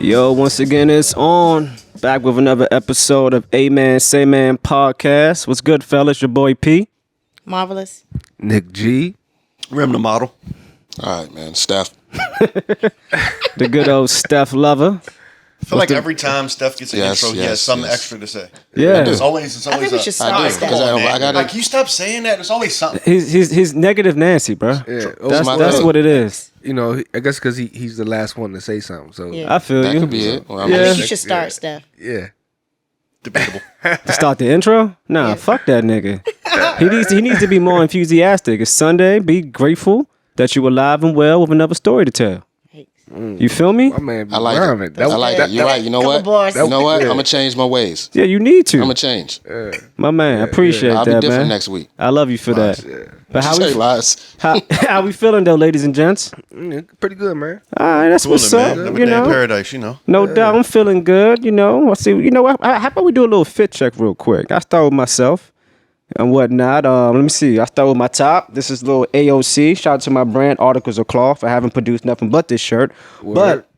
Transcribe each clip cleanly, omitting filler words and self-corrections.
Yo, once again, it's on. Back with another episode of AMSM podcast. What's good, fellas? Your boy P. Marvelous. Nick G. Rim the model. All right, man. Steph. The good old Steph lover. I feel like every time Steph gets an intro, he has something extra to say. Yeah. It's always I think we should start I gotta, like, you stop saying that. There's always something. He's negative Nancy, bro. Yeah. That's what it is. You know, I guess because he's the last one to say something. So Yeah. I feel that you. could be it. Well, I think you should start, Steph. yeah. Debatable. To start the intro? Nah, Yeah. fuck that nigga. He needs to be more enthusiastic. It's Sunday. Be grateful that you alive and well with another story to tell. You feel me? My man, I like it. That I like it. You're right. You know what? Bars. You know what? I'm gonna change my ways. Yeah, you need to. I'm gonna change. My man, I appreciate I'll that, be different man. next week. I love you for that. But how Say we, lies. how we feeling though, ladies and gents? Pretty good, man. All right, that's what's Coolin', up. man. You Living day in know, paradise, you know. no doubt, I'm feeling good. You know, I see. You know what? How about we do a little fit check real quick? I start with myself and whatnot. Let me see. I start with my top. This is a little AOC. Shout out to my brand, Articles of Cloth. I haven't produced nothing but this shirt, but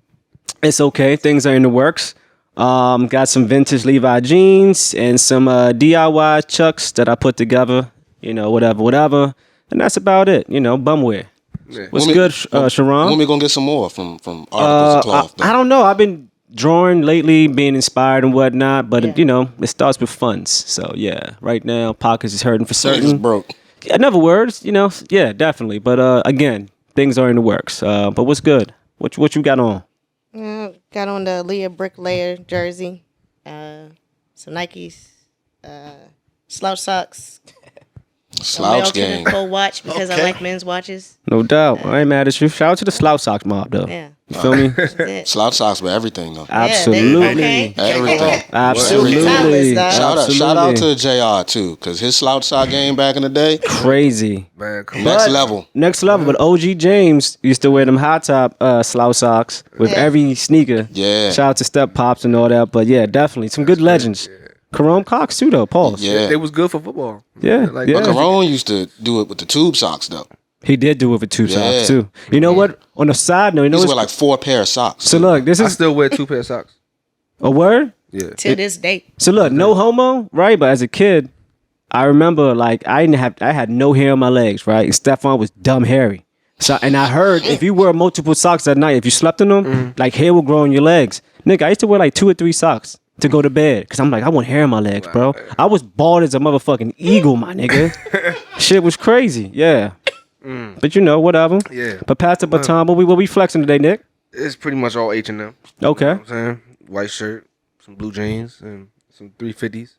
it's okay. Things are in the works. Got some vintage Levi jeans and some DIY chucks that I put together. You know, whatever. And that's about it. You know, bumwear. What's good, Sharon? When we gonna get some more from Articles of Cloth? I don't know. I've been drawing lately, being inspired and whatnot, but you know, it starts with funds. So yeah, right now, pockets is hurting for Niggas certain. broke. Yeah, in other words, you know, yeah, definitely. But again, things are in the works. But what's good? What you got on? Got on the Leah Bricklayer jersey, some Nikes, slouch socks, Slouch gang. Full watch because I Okay. like men's watches. No doubt. I ain't mad at you. Shout out to the Slouch Socks mob, though. Yeah. You feel me? Yeah. Slouch socks with everything though. Absolutely. Okay. Everything. Absolutely. Timeless, dog. Shout out to JR too, cause his slouch sock game back in the day, Crazy. Man, come on. next level. Next level. But OG James used to wear them high top Slouch Socks with every sneaker. Yeah. Shout out to Step Pops and all that. But yeah, definitely. Some good legends. Jerome Cox too, though. Pause. Yeah. They was good for football. Yeah, Like, yeah. But Carone used to do it with the tube socks though. He did do it with two Yeah. socks too. You know what? On the side note, you know He used to what's wear like 4 pair of socks. so look, this I is still wear 2 pair of socks. a word. Yeah. To this day. So look, no homo, right? But as a kid, I remember like I had no hair on my legs, right? And Stefan was dumb hairy. So and I heard if you wear multiple socks at night, if you slept in them, like hair will grow on your legs. Nigga, I used to wear like 2 or 3 socks to go to bed because I'm like, I want hair on my legs, bro. I was bald as a motherfucking eagle, my nigga. Shit was crazy, yeah. But you know, whatever. Yeah. But pass the baton. What we flexing today, Nick? It's pretty much all H&M. You know Okay. what I'm saying? White shirt, some blue jeans, and some 350s.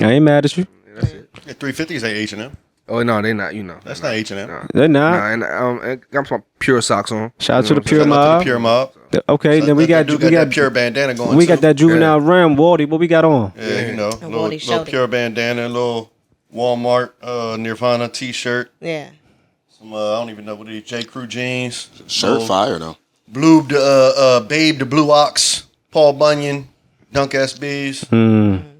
I ain't mad at you. Yeah, that's it. Yeah, 350s ain't H&M. Oh, no, they not, you know. That's not H&M. Nah. They're not. Nah, and I got some pure socks on. Shout out to the You know pure what I'm Shout out to mob. the Pure Mob. Okay, then we got that pure bandana going. we too. got that juvenile ram, Wardy. What we got on? Yeah, you know, little showed it. pure bandana, little Walmart Nirvana T-shirt. Yeah. Some I don't even know what it is. J. Crew jeans. Shirt Little fire though. Blue, Babe the Blue Ox. Paul Bunyan. Dunk SBs.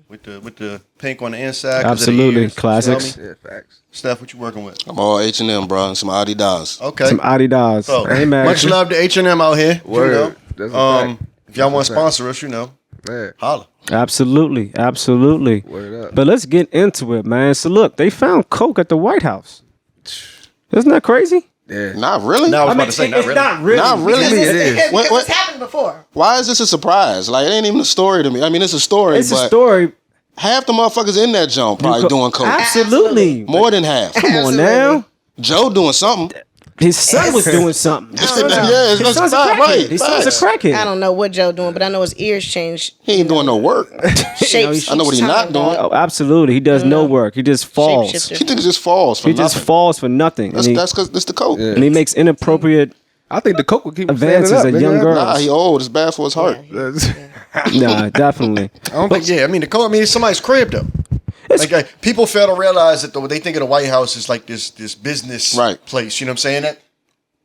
With the pink on the inside. 'cause of the Absolutely. ears. Classics. Feel me? Yeah, facts. Steph, what you working with? I'm all H&M, bro, and some Adidas. Okay. Some Adidas. So, I ain't mad at much you. love to H&M out here. Word. You know. That's a fact. If y'all want to That's a fact. sponsor us, you know, Yeah. holla. Absolutely. Absolutely. Word up. But let's get into it, man. So look, they found coke at the White House. Isn't that crazy? Yeah. Not really. Now I was about to say, not really. not really. Not really. It is. Because What- it's happened before. Why is this a surprise? Like, it ain't even a story to me. I mean, it's a story, It's but a story. half the motherfuckers in that jump probably doing coke. Absolutely. More than half. Come on Absolutely. now. Joe doing something. His son was doing something. Yeah, it's His son's a right, crackhead. His son's a facts. crackhead. I don't know what Joe doing, but I know his ears changed He ain't doing no work. shapes. I know what each he not time, doing. dog. Oh, absolutely. He does no work. He just falls. Shapeshifter. He think it just falls for He just nothing. falls for nothing. That's because it's the coke. And he makes inappropriate I think the coke will keep him advances standing at up, young nigga. girls. Nah, he old. It's bad for his heart. Nah, definitely. I don't think, yeah, I mean, it's somebody's crib, though. Like, people fail to realize that they think of the White House as like this business place. You know what I'm saying? That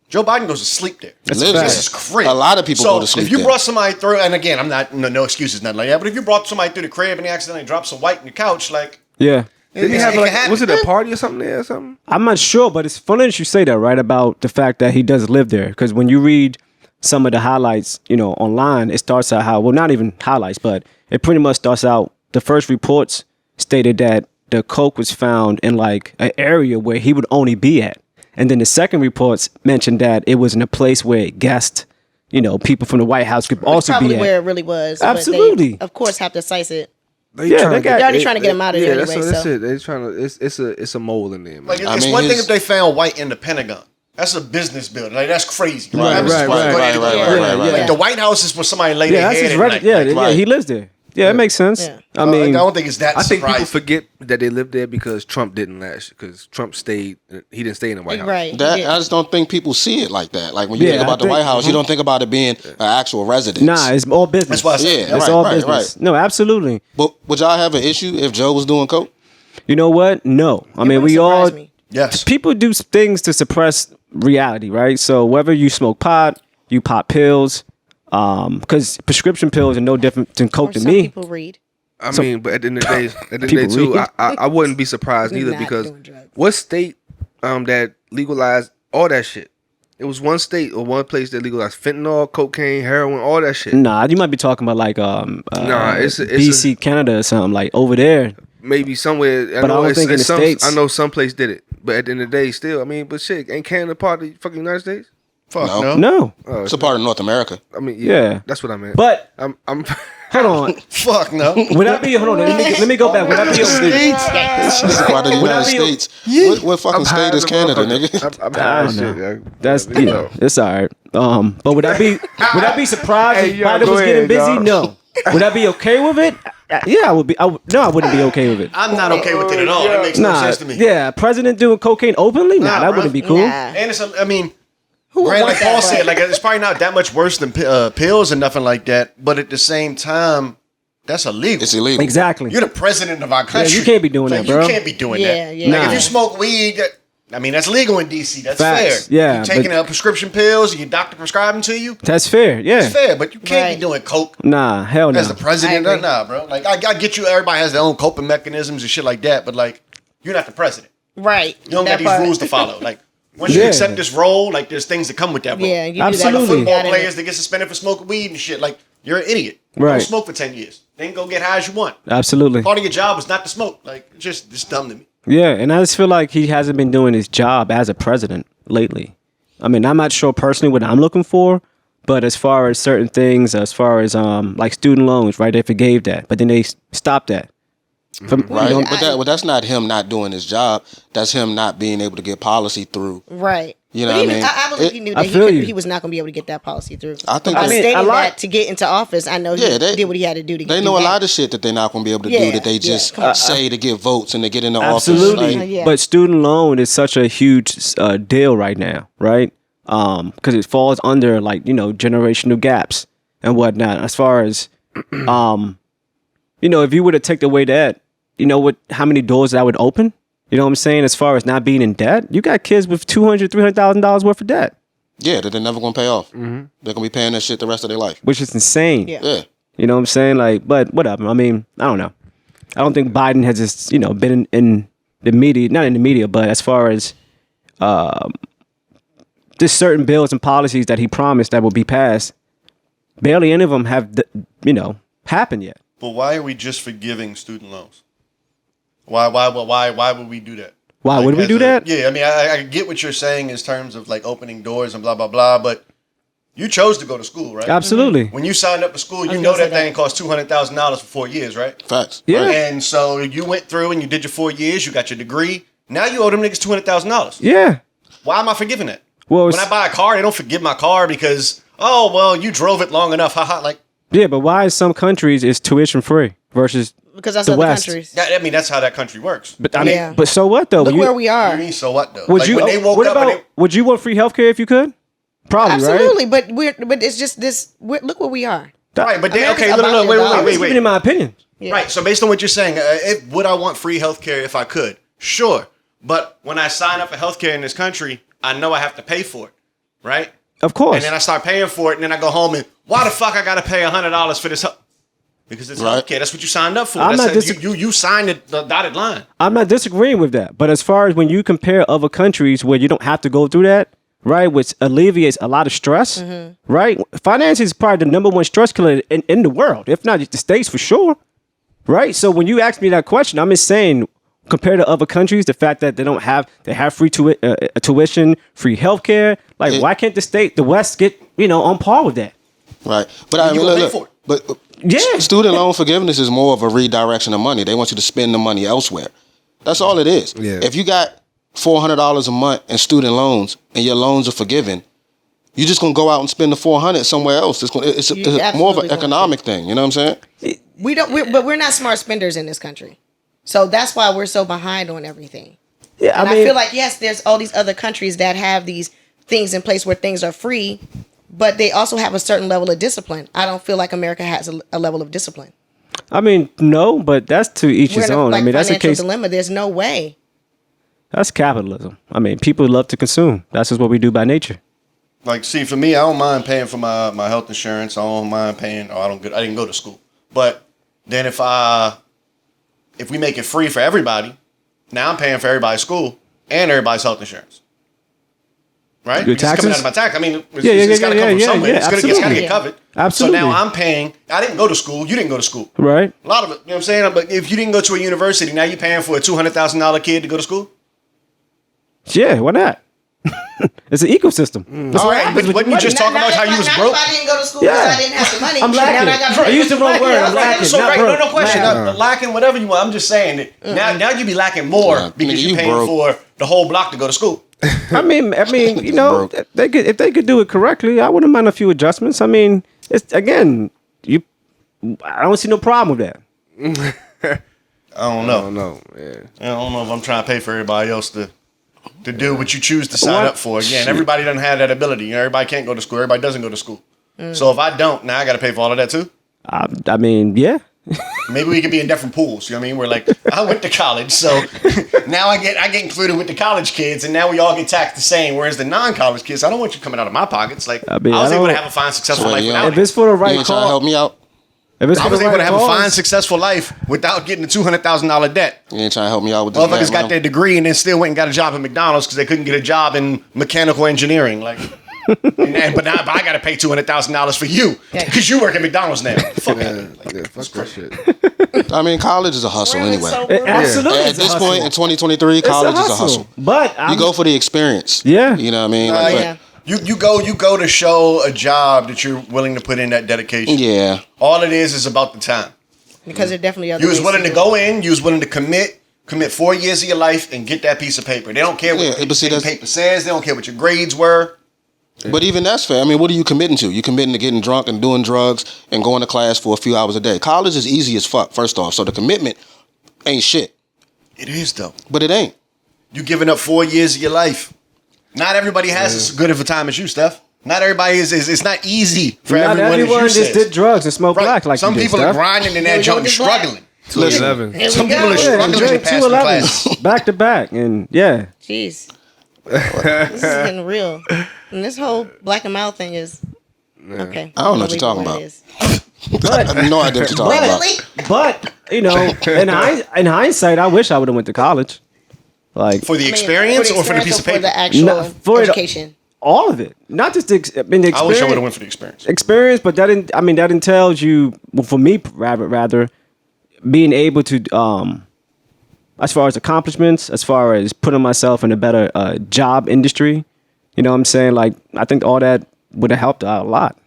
Joe Biden goes to sleep there. Literally. This is crib. A lot of people so go to sleep if you there. brought somebody through, and again, I'm not, no excuses, nothing like that, but if you brought somebody through the crib and he accidentally dropped some white on the couch, like, Yeah. Did he it have can like, happen. was it a party or something there or something? I'm not sure, but it's funny that you say that, right? About the fact that he does live there. Because when you read some of the highlights, online, it starts out how, well, not even highlights, but it pretty much starts out, the first reports stated that the coke was found in like an area where he would only be at. And then the second reports mentioned that it was in a place where guests, people from the White House could also probably be at. where it really was. Absolutely. But they, of course, have to size it. They're already trying to get him out of there anyway. That's So it. They're trying to. It's a mole in there, man. Like it's one thing if they found white in the Pentagon. That's a business building. Like that's crazy. Right. Like the White House is where somebody laid their that's head his at night. yeah, he lives there. Yeah, it makes sense. Yeah. I mean, I don't think it's that I think surprising. people forget that they lived there because Trump didn't last. Because Trump stayed. He didn't stay in the White House. right. I just don't think people see it like that. Like when you Yeah, think about I the think- White House, you don't think about it being an actual residence. nah, it's all business. That's why I said Yeah, It's right, all right, business. right. No, absolutely. But would y'all have an issue if Joe was doing coke? You know what? No. I mean, It we wouldn't all surprise me. Yes. people do things to suppress reality, right? So whether you smoke pot, you pop pills, because prescription pills are no different than coke Or to some me. people read. I mean, but at the end of the day, People too, read. I wouldn't be surprised We're either not because doing drugs. what state that legalized all that shit? It was one state or one place that legalized fentanyl, cocaine, heroin, all that shit. Nah, you might be talking about like it's BC, Canada or something like over there. Maybe somewhere. But I don't think in the States- I know some place did it, but at the end of the day, still, I mean, but shit, ain't Canada part of the fucking United States? Fuck No. no. No, Oh, It's a part of North America. I mean, Yeah. that's what I meant. but I'm hold on. Fuck no. Would that be? Hold on. Let me go back. Would that be? It's a part of the Would that United be- States. What fucking I'm state high is as a Canada, motherfucker. nigga? I'm I high as don't shit. know. Yeah. That's Yeah. it's all right. But would that be surprised Hey, if yo, Biden go was getting ahead, busy? dog. No. Would I be okay with it? Yeah, I would be. No, I wouldn't be okay with it. I'm not okay with it at all. That makes no Nah, sense to me. yeah, president doing cocaine openly? Nah, that bruh. wouldn't be cool. Nah. And it's, I mean, Who would right, want like that, Paul but- said, like it's probably not that much worse than pills and nothing like that. But at the same time, that's illegal. It's illegal. Exactly. You're the president of our country. you can't be doing Like, that, bro. You can't be doing Yeah, that. yeah. Like Nah. if you smoke weed, I mean that's legal in DC. That's Facts. fair. Yeah, You taking but- prescription pills, your doctor prescribing to you. That's fair. Yeah. It's fair, but you can't Right. be doing coke Nah, hell no. as the president. I agree. Nah, bro. Like I get you. Everybody has their own coping mechanisms and shit like that. But like, you're not the president. Right. You don't That got these part. rules to follow. Like once you Yeah. accept this role, like there's things that come with that role. Yeah, you Absolutely. do that. Football Got it. players that get suspended for smoking weed and shit. Like you're an idiot. Right. Don't smoke for 10 years. Then go get high as you want. Absolutely. Part of your job is not to smoke. Like it's just dumb to me. Yeah, and I just feel like he hasn't been doing his job as a president lately. I mean, I'm not sure personally what I'm looking for, but as far as certain things, as far as like student loans, right? They forgave that, but then they stopped that. Right, You know, but that's not him not doing his job. That's him not being able to get policy through. Right. You know But what I mean? I believe he knew I that feel you. he was not going to be able to get that policy through. I think I they- stated a lot- that to get into office. I know he did what he had to do to get They know a lot of shit that they're not going to be able to do Yeah, that they yeah, just come on. say to get votes and to get into absolutely. office. Like, Yeah. But student loan is such a huge deal right now, right? Because it falls under like generational gaps and whatnot. As far as if you were to take away that, how many doors that would open? You know what I'm saying? As far as not being in debt, you got kids with $200,000-$300,000 worth of debt, yeah, that they're never going to pay off. They're going to be paying that shit the rest of their life. which is insane. Yeah. Yeah. You know what I'm saying? Like, but whatever. I mean, I don't know. I don't think Biden has just, been in the media, not in the media, but as far as just certain bills and policies that he promised that would be passed, barely any of them have, happened yet. But why are we just forgiving student loans? Why would we do that? Why would we as do that? Yeah, I mean, I get what you're saying in terms of like opening doors and blah blah blah, but you chose to go to school, right? Absolutely. When you signed up for school, you was know gonna say that thing cost $200,000 for 4 years, right? Facts. Yeah. Right. And so you went through and you did your 4 years, you got your degree. Now you owe them niggas $200,000. Yeah. Why am I forgiving it? Well, When I buy a car, they don't forgive my car because, oh, well, you drove it long enough. Haha. Like, yeah, but why in some countries is tuition free versus Because that's the other West? countries. that's how that country works. But I mean, Yeah. but so what though? Look You- where we I are. mean, so what though? Would Like, you? when they woke What up about? and Would you want free healthcare if you could? Probably, right? Absolutely, but it's just this. Look where we are. right, but they, America's okay, about look, $1 wait, billion. I'm just giving you my opinion. Yeah. Right, so based on what you're saying, would I want free healthcare if I could? Sure. But when I sign up for healthcare in this country, I know I have to pay for it, right? Of course. And then I start paying for it, and then I go home and, why the fuck I got to pay $100 for this? Because it's Right. healthcare. That's what you signed up for. I'm not You signed the dotted line. I'm not disagreeing with that. But as far as when you compare other countries where you don't have to go through that right? Which alleviates a lot of stress, right? Finance is probably the number one stress killer in the world, if not the States for sure, right? So when you ask me that question, I'm just saying, compared to other countries, the fact that they have free tuition, free healthcare, like why can't the West get, on par with that? Right. But I mean, look, but yeah, student loan forgiveness is more of a redirection of money. They want you to spend the money elsewhere. That's all it is. Yeah. If you got $400 a month in student loans and your loans are forgiven, you're just gonna go out and spend the $400 somewhere else. It's more of an economic thing. You know what I'm saying? But we're not smart spenders in this country, so that's why we're so behind on everything. Yeah, I feel like yes, there's all these other countries that have these things in place where things are free, but they also have a certain level of discipline. I don't feel like America has a level of discipline. I mean, no, but that's to each his own. I mean, that's a case. Dilemma. There's no way. That's capitalism. I mean, people love to consume. That's just what we do by nature. Like, see, for me, I don't mind paying for my health insurance. I don't mind paying. I didn't go to school. But then if we make it free for everybody, now I'm paying for everybody's school and everybody's health insurance. Right? Your taxes? Coming out of my tax. I mean, it's got to come from somewhere. Yeah, it's got to get covered. Absolutely. So now I'm paying. I didn't go to school. You didn't go to school. Right. A lot of it, you know what I'm saying? But if you didn't go to a university, now you're paying for a $200,000 kid to go to school? Yeah, why not? It's an ecosystem. All right, but wasn't you just talking about how you was broke? If I didn't go to school because I didn't have the money. I'm lacking. I used the wrong word. I'm lacking. So Not right, broke. no question. Lacking whatever you want. I'm just saying that now you be lacking more because you're paying for the whole block to go to school. I mean, if they could do it correctly, I wouldn't mind a few adjustments. I mean, it's again, I don't see no problem with that. I don't know. I don't know. Yeah. I don't know if I'm trying to pay for everybody else to do what you choose to sign up for. Again, everybody doesn't have that ability. Everybody can't go to school. Everybody doesn't go to school. So if I don't, now I got to pay for all of that too. I mean, yeah. Maybe we could be in different pools. You know what I mean? We're like, I went to college, so now I get included with the college kids, and now we all get taxed the same. Whereas the non-college kids, I don't want you coming out of my pockets. Like I was able to have a fine, successful life without If it's for the right call, to help me out. If it's I was able to have a fine, successful life without getting a $200,000 debt. You ain't trying to help me out with this. Motherfuckers got their degree and then still went and got a job at McDonald's because they couldn't get a job in mechanical engineering. Like, but I got to pay $200,000 for you because you work at McDonald's now. Fuck fuck that shit. I mean, college is a hustle anyway. Absolutely. At this point in 2023, college is a hustle. But you go for the experience. Yeah. You know what I mean? Yeah. You go to show a job that you're willing to put in that dedication. Yeah. All it is about the time. Because there definitely other You was ways willing to do go in. You was willing to commit 4 years of your life and get that piece of paper. They don't care what the paper says. They don't care what your grades were. But even that's fair. I mean, what are you committing to? You committing to getting drunk and doing drugs and going to class for a few hours a day. College is easy as fuck, first off. So the commitment ain't shit. It is, though. But it ain't. You giving up 4 years of your life. Not everybody has as good of a time as you, Steph. Not everybody is. It's not easy for not everyone. everyone as you just did drugs and smoke black like some you did, people Steph. are grinding in that junk and struggling. 211. Some people are struggling to Drink pass the class. 211s back to back, and yeah. Jeez. This is getting real. And this whole black and mild thing is okay. I don't know what you're talking about. But, I have no idea what you're talking about. but in hindsight, I wish I would have went to college. Like For the experience or for the piece of paper? For the actual for education. all of it, not just the experience. I wish I would have went for the experience. Experience, but that entails you. Well, for me, rather, being able to, as far as accomplishments, as far as putting myself in a better job industry. You know what I'm saying? Like, I think all that would have helped out a lot.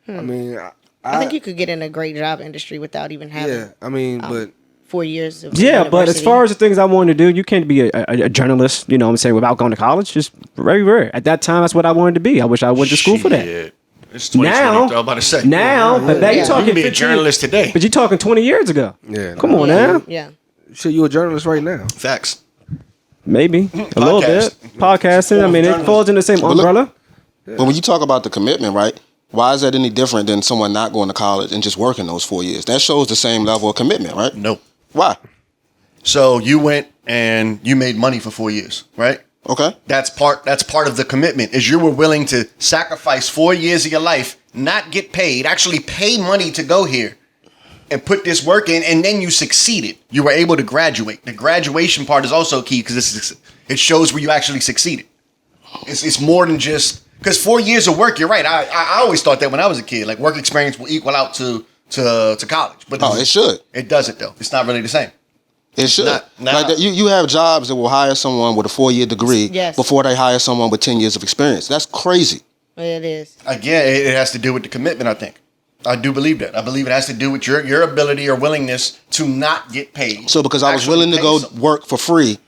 I mean, I think you could get in a great job industry without even having. yeah. I mean, but 4 years of But as university. far as the things I wanted to do, you can't be a journalist, you know what I'm saying, without going to college. Just very rare. At that time, that's what I wanted to be. I wish I went to school for that. It's 2020. Now, I was about to say. but now you're You talking can be a 15 journalist today. But you're talking 20 years ago. yeah. Come on now. Yeah. Shit, you a journalist right now. Facts. Maybe. A little bit. Podcasting. I mean, it falls in the same umbrella. But when you talk about the commitment, right? Why is that any different than someone not going to college and just working those 4 years? That shows the same level of commitment, right? No. Why? So you went and you made money for 4 years, right? Okay. That's part of the commitment, is you were willing to sacrifice 4 years of your life, not get paid, actually pay money to go here and put this work in, and then you succeeded. You were able to graduate. The graduation part is also key because it shows where you actually succeeded. It's more than just because 4 years of work. You're right. I always thought that when I was a kid, like work experience will equal out to college. But it should. It doesn't though. It's not really the same. It should. Not- Like that, you have jobs that will hire someone with a 4-year degree Yes. before they hire someone with 10 years of experience. That's crazy. It is. Again, it has to do with the commitment. I think. I do believe that. I believe it has to do with your ability or willingness to not get paid. So because I was Actually willing to pay go something. work for free,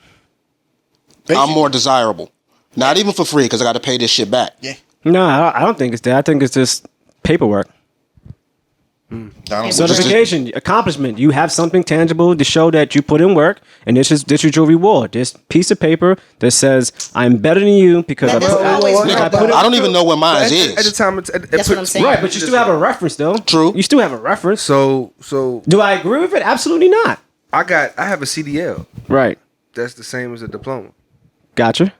I'm Basically. more desirable. Not even for free because I got to pay this shit back. Yeah. No, I don't think it's that. I think it's just paperwork. Certification, accomplishment. You have something tangible to show that you put in work, and this is your reward. This piece of paper that says I'm better than you because That I doesn't always work. I put I don't even know what mine At the is. time, That's what I'm saying. right, but you still have a reference though. True. You still have a reference. So Do I agree with it? Absolutely not. I have a CDL. Right. That's the same as a diploma. Gotcha.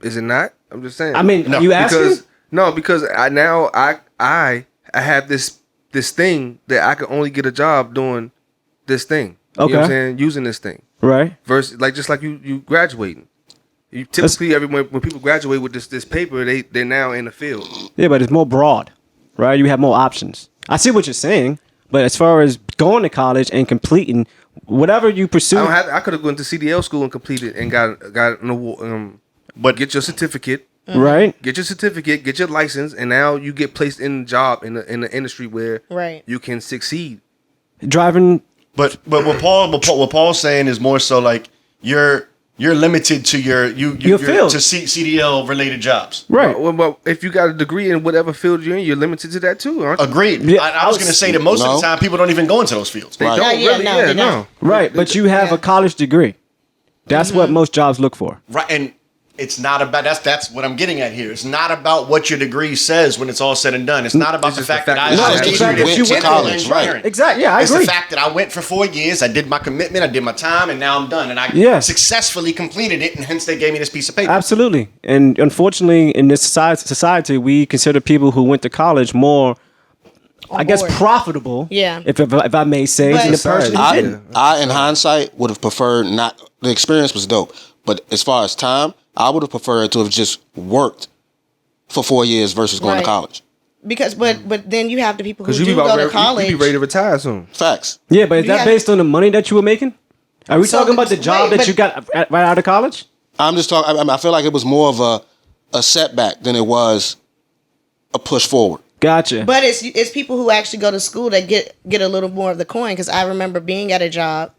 Is it not? I'm just saying. I mean, you asking? Because I have this thing that I can only get a job doing this thing. You know what I'm Okay. saying? Using this thing. Right. Versus just like you graduating. You typically when people graduate with this paper, they're now in the field. Yeah, but it's more broad, right? You have more options. I see what you're saying, but as far as going to college and completing whatever you pursue, I could have gone to CDL school and completed and got an award. But get your certificate. right? Get your certificate, get your license, and now you get placed in a job in the industry where Right. you can succeed. Driving. But what Paul's saying is more so like you're limited to your field. to CDL related jobs. Right. Well, if you got a degree in whatever field you're in, you're limited to that too, aren't you? Agreed. Yeah, I was going to say that most of No. the time people don't even go into those fields. They Right. don't Yeah, really. no, Yeah, they no. don't. Right, but you have a college degree. That's what most jobs look for. Right, and it's not about that's what I'm getting at here. It's not about what your degree says when it's all said and done. It's not about It's the just the fact fact that that I you studied actually and went to went college, engineering. right. Exactly. Yeah, I It's agree. the fact that I went for 4 years, I did my commitment, I did my time, and now I'm done. And I Yes. successfully completed it, and hence they gave me this piece of paper. Absolutely. And unfortunately, in this society, we consider people who went to college more, I guess, board. profitable. Yeah. If I may say, But- than the person who Yeah. didn't. I, in hindsight, would have preferred not. The experience was dope, but as far as time, I would have preferred to have just worked for 4 years versus going Right. to college. Because but then you have the people who Because do you be go about to you college. be ready to retire soon. Facts. Yeah, but is that Yeah. based on the money that you were making? Are we So- talking about the job wait, that but- you got right out of college? I'm just talking. I feel like it was more of a setback than it was a push forward. Gotcha. But it's people who actually go to school that get a little more of the coin. Because I remember being at a job,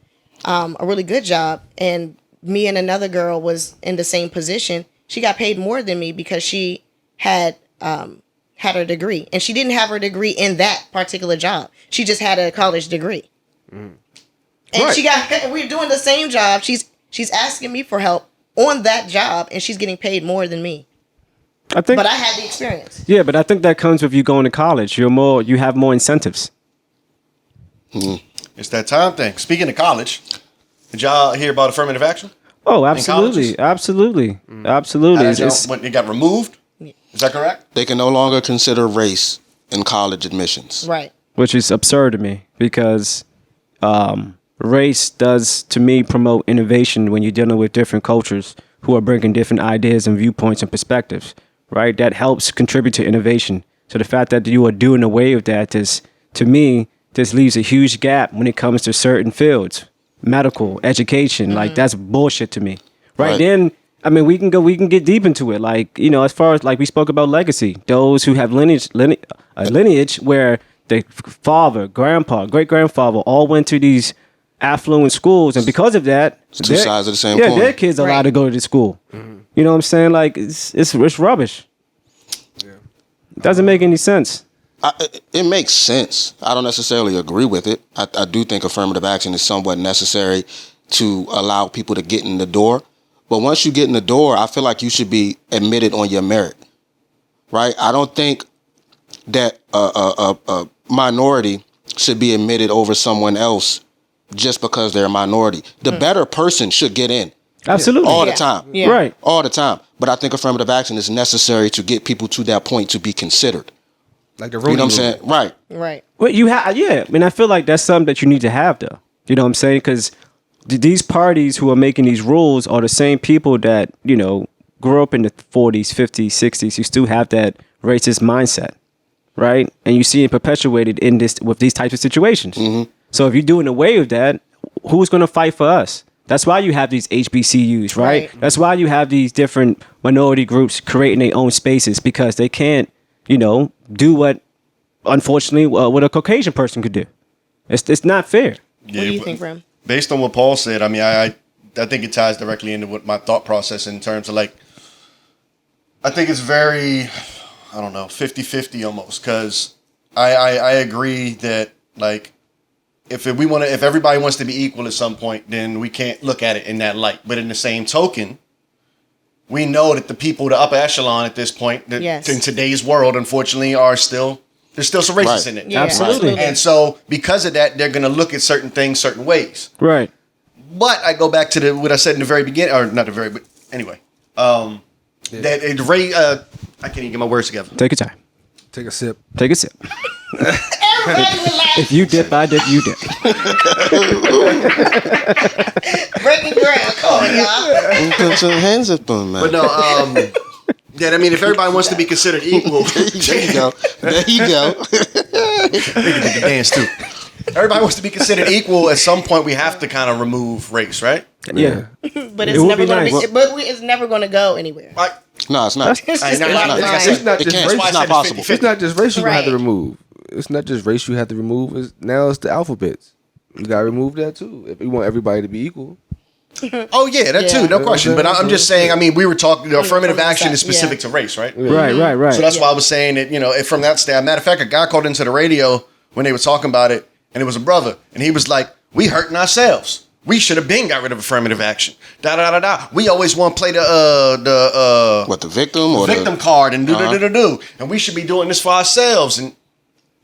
a really good job, and me and another girl was in the same position. She got paid more than me because she had her degree, and she didn't have her degree in that particular job. She just had a college degree, and Right. we're doing the same job. She's asking me for help on that job, and she's getting paid more than me. I think. But I had the experience. Yeah, but I think that comes with you going to college. You have more incentives. It's that time thing. Speaking of college, did y'all hear about affirmative action? Oh, colleges? absolutely, absolutely, absolutely. When it got removed? Is that correct? They can no longer consider race in college admissions. Right. Which is absurd to me because race does, to me, promote innovation when you're dealing with different cultures who are bringing different ideas and viewpoints and perspectives, right? That helps contribute to innovation. So the fact that you are doing away with that is, to me, this leaves a huge gap when it comes to certain fields, medical, education. Like, that's bullshit to me. Right. Then, I mean, we can get deep into it. Like, as far as like we spoke about legacy, those who have lineage where the father, grandpa, great grandfather all went to these affluent schools, and because of that, It's two sides of the same yeah, coin. their kids are allowed to go to school. You know what I'm saying? Like, it's rubbish. Yeah. It doesn't make any sense. It makes sense. I don't necessarily agree with it. I do think affirmative action is somewhat necessary to allow people to get in the door. But once you get in the door, I feel like you should be admitted on your merit, right? I don't think that a minority should be admitted over someone else just because they're a minority. The better person should get in. Absolutely. All the Yeah. time. Yeah. Right. All the time. But I think affirmative action is necessary to get people to that point to be considered. Like the You know what I'm Rooney saying? Rule. Right. Right. Well, you have, yeah. I mean, I feel like that's something that you need to have, though. You know what I'm saying? Because these parties who are making these rules are the same people that, grew up in the 40s, 50s, 60s, you still have that racist mindset, right? And you see it perpetuated in this with these types of situations. So if you're doing away with that, who's going to fight for us? That's why you have these HBCUs, right? That's why you have these different minority groups creating their own spaces because they can't, do what, unfortunately, what a Caucasian person could do. It's not fair. What do you think, Rem? Based on what Paul said, I mean, I think it ties directly into what my thought process in terms of like, I think it's very, 50-50 almost, because I agree that like, if everybody wants to be equal at some point, then we can't look at it in that light. But in the same token, we know that the people, the upper echelon at this point, that in today's world, unfortunately, there's still some racism in it. Yeah, absolutely. And so because of that, they're going to look at certain things certain ways. Right. But I go back to what I said in the very beginning, or not the very, but anyway, I can't even get my words together. Take your time. Take a sip. Take a sip. Everybody relax. If you dip, I dip, you dip. Breaking ground. Come on, y'all. Put your hands up on, man. But no, yeah, I mean, if everybody wants to be considered equal, There you go. There you go. they can dance too. Everybody wants to be considered equal. At some point, we have to kind of remove race, right? Yeah. But It it's would never be going to nice. be. But it's never going to go anywhere. Like, No, it's not. It's just no, a no, lot no, of it's- lines. It's not It just can't. race. It's not possible. It's not just race you have to Right. remove. It's not just race you have to remove. Now it's the alphabets. You gotta remove that too if you want everybody to be equal. oh yeah, that too, no question. But I'm just saying. I mean, we were talking. Affirmative action is specific to race, right? Right. So that's why I was saying that, from that stand. Matter of fact, a guy called into the radio when they were talking about it, and it was a brother, and he was like, "We hurting ourselves. We should have been got rid of affirmative action. Da da da da. We always want to play the Victim or victim card and do, and we should be doing this for ourselves."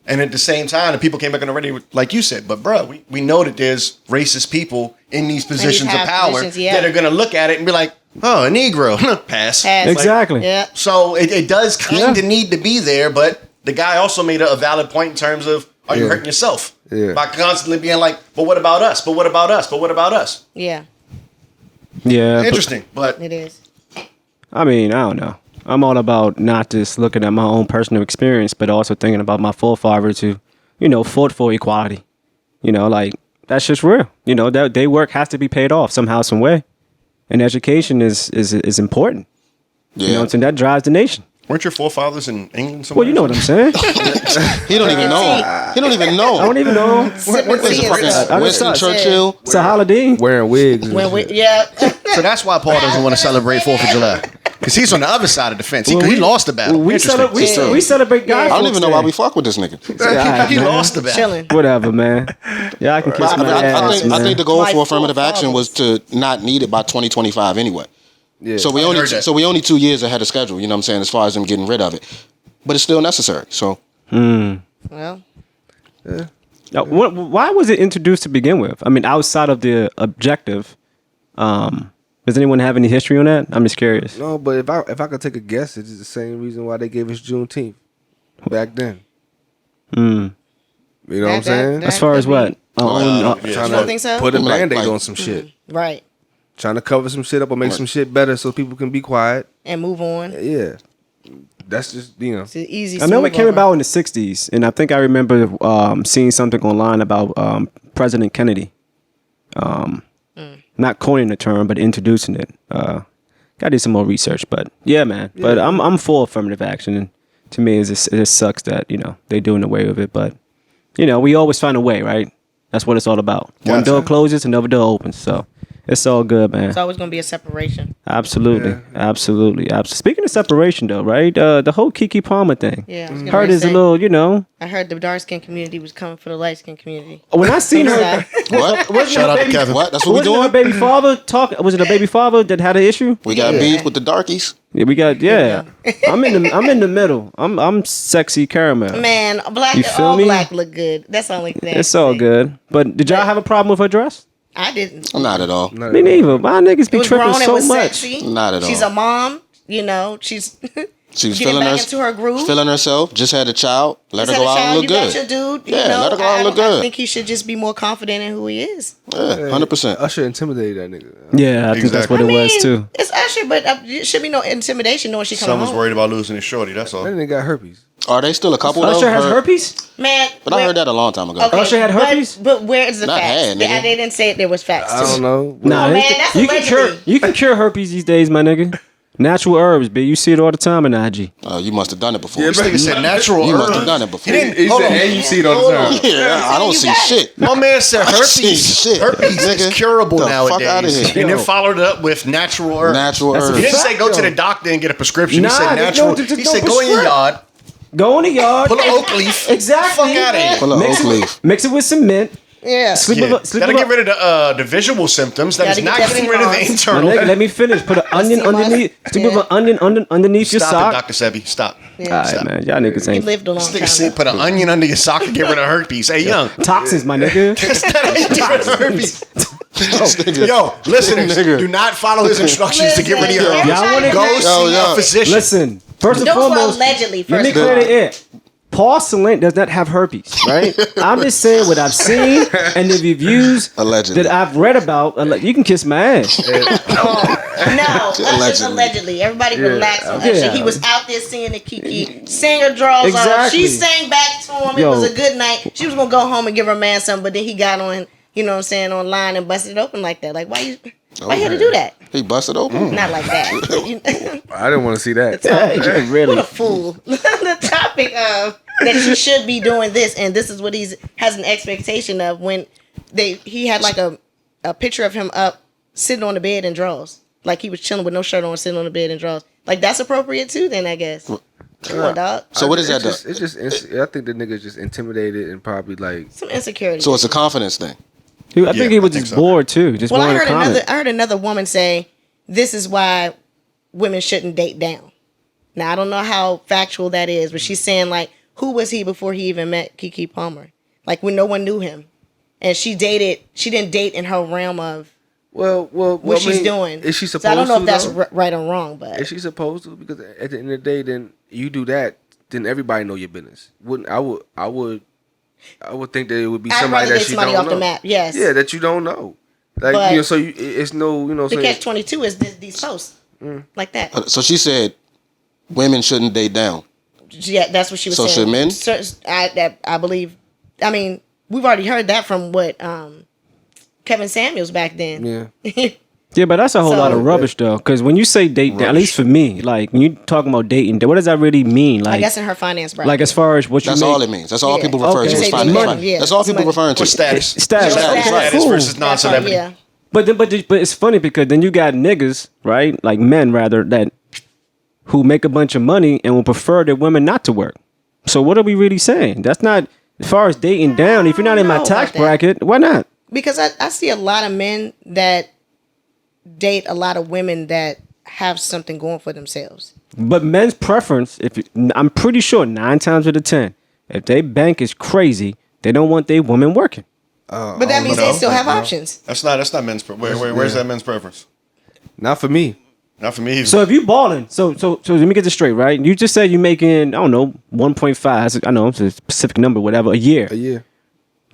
And at the same time, the people came back on the radio, like you said, but bro, we know that there's racist people in these positions of high power positions, yeah. that are going to look at it and be like, "Oh, a Negro, pass." Exactly. Yeah. So it does kind of need to be there, but the guy also made a valid point in terms of, are you hurting yourself? Yeah. By constantly being like, but what about us? But what about us? But what about us? Yeah. Yeah. Interesting, but It is. I mean, I don't know. I'm all about not just looking at my own personal experience, but also thinking about my forefathers who, fought for equality. Like, that's just real. That their work has to be paid off somehow, some way. And education is important. Yeah. And that drives the nation. weren't your forefathers in England somewhere? Well, you know what I'm saying. He don't even know. He don't even know. I don't even know. Sipping tea and stuff. Winston Churchill. It's a holiday. Wearing wigs. And When we, shit. yeah. So that's why Paul doesn't want to celebrate 4th of July. Because he's on the other side of the fence. He lost the battle. We Interesting. we celebrate God. I don't even know why Folks we fuck with this nigga. Day. He lost the battle. Chilling. Whatever, man. Yeah, I can kiss my ass, I man. think the goal My for affirmative forefathers. action was to not need it by 2025 anyway. Yeah. So we I only heard that. 2 years ahead of schedule. You know what I'm saying? As far as them getting rid of it, but it's still necessary. So Well, Now, why was it introduced to begin with? I mean, outside of the objective, does anyone have any history on that? I'm just curious. No, but if I could take a guess, it's the same reason why they gave us Juneteenth back then. You know what I'm saying? As far as what? yeah. Trying You don't think so? put a Like- band-aid like- on some shit. right. Trying to cover some shit up or make some shit better so people can be quiet. And move on. Yeah. That's just, It's an easy. I know it smooth came over. about in the 60s, and I think I remember seeing something online about President Kennedy. Not coining the term, but introducing it. Gotta do some more research, but yeah, man. Yeah. But I'm for affirmative action, and to me, it just sucks that they're doing away with it. But we always find a way, right? That's what it's all about. One Gotcha. door closes, another door opens. So it's all good, man. It's always going to be a separation. Absolutely. Speaking of separation, though, right? The whole KeKe Palmer thing. Yeah. I was getting Heard ready is to a say, little, I heard the dark skin community was coming for the light skin community. When I seen her, what? Shout out to Kevin. What? That's what we wasn't her doing? baby father talk? Was it a baby father that had an issue? We got beef with the darkies. Yeah, we got. Yeah, I'm in the middle. I'm sexy caramel. Man, black. You feel All me? black look good. That's the only thing. It's all good. But did y'all have a problem with her dress? I didn't. Not at all. Me neither. My niggas It be was tripping grown. It so was much. sexy. Not at all. She's a mom. She's She was getting feeling back into her groove. feeling herself. Just had a child. Let her go out and look you good. got your dude. Yeah, You know, let her go out and look good. I think he should just be more confident in who he is. Yeah, 100%. Usher intimidated that nigga. Yeah, I think that's what it was too. It's Usher, but it should be no intimidation knowing she coming Someone's home. worried about losing his shorty. That's all. That nigga got herpes. Are they still a couple though? Usher has herpes? Man, But I heard that a long time ago. Okay, Usher had herpes? But where is the Not facts? had, nigga. They didn't say it. There was facts. I don't know. Nah, man, that's you can cure allegedly. you can cure herpes these days, my nigga. Natural herbs, B. You see it all the time in IG. Oh, you must have done it before. This nigga said natural You must have herbs. done it before. He Hold said, on. and you see it all the time. Yeah, I don't You see got it. shit. My man said See herpes. shit, Herpes nigga. is curable The fuck outta nowadays. here. And Yo. then followed it up with natural herbs. Natural That's a He herbs. didn't say go to Yo. the doctor and get a prescription. Nah, he said there's natural. no He said go in your prescript. yard, Go in the yard. pull an oak leaf. Exactly. Fuck out of here. Pull an oak leaf. Mix it with some mint. Yeah. Sleep Yeah. with, sleep Gotta with get rid of the visual symptoms. That Gotta is get not that getting rid of the CMOS. My internal. nigga, let me finish. Put an onion See my- underneath. Sleep with Yeah. an onion underneath your Stop sock. it, Dr. Sebi. Stop. Yeah. All right, man. Y'all niggas He ain't lived a long This time. nigga said put an onion under your sock to get rid of herpes. Hey, young. toxins, my nigga. That's not how you get rid of herpes. This nigga. Yo, listeners, Nigga. do not follow his instructions to get rid of your herpes. Y'all wanna Go get- see Yo. a physician. Listen, first and Those were foremost, allegedly. let me First of clear all. the air. Porcelain does not have herpes, right? I'm just saying what I've seen and the reviews Allegedly. that I've read about. You can kiss my ass. No, Usher's allegedly. Everybody relax on Usher. Yeah. He was out there singing the KeKe. Sang her draws off. Exactly. She sang back to him. Yo. It was a good night. She was gonna go home and give her man something, but then he got on, you know what I'm saying, online and busted it open like that. Like, why you had to do that? He busted open. Not like that. I didn't want to see that. Yeah, really. What a fool. The topic of that she should be doing this, and this is what has an expectation of when he had like a picture of him up sitting on the bed in drawers. Like he was chilling with no shirt on, sitting on the bed in drawers. Like that's appropriate too, then I guess. Come on, dog. So what is that? It's just I think the nigga's just intimidated and probably like Some insecurity. So it's a confidence thing. I think he was I think just so. bored too. Just Well, I wanted to comment. heard another woman say, "This is why women shouldn't date down." Now I don't know how factual that is, but she's saying like, who was he before he even met KeKe Palmer? Like when no one knew him, and she didn't date in her realm of well what she's doing. Is she supposed so I don't know to, if that's though? right or wrong, but Is she supposed to? Because at the end of the day, then you do that, then everybody know your business. I would think that it would be I'd somebody rather that get she somebody don't off know. the map. Yes. Yeah, that you don't know. Like But so it's no the so catch-22 is these posts like that. So she said women shouldn't date down. Yeah, that's what she was So saying. should men? So, I believe. I mean, we've already heard that from what Kevin Samuels back then. Yeah. Yeah, but that's a whole So- lot of rubbish though. Because when you say date, at least for me, like when you talking about dating, what does that really mean? I Like, guess in her finance bracket. like as far as what you That's make, all it means. That's all Yeah. people refer Okay. to Say as the finance. money, yeah. That's all It's people money. referring to. Or status. Status. Status, Okay, status cool. versus non-celebrity. Yeah. But it's funny because then you got niggas, right? Like men rather that who make a bunch of money and will prefer their women not to work. So what are we really saying? That's not as far as dating down. If you're not in my know tax about that. bracket, why not? Because I see a lot of men that date a lot of women that have something going for themselves. But men's preference, I'm pretty sure 9 times out of 10, if they bank is crazy, they don't want their woman working. But that means they still have options. That's not men's. Where's that men's preference? Not for me. Not for me. Either. So if you balling, so let me get this straight, right? You just said you making, I don't know, 1.5. I know it's a specific number, whatever, a year. A year.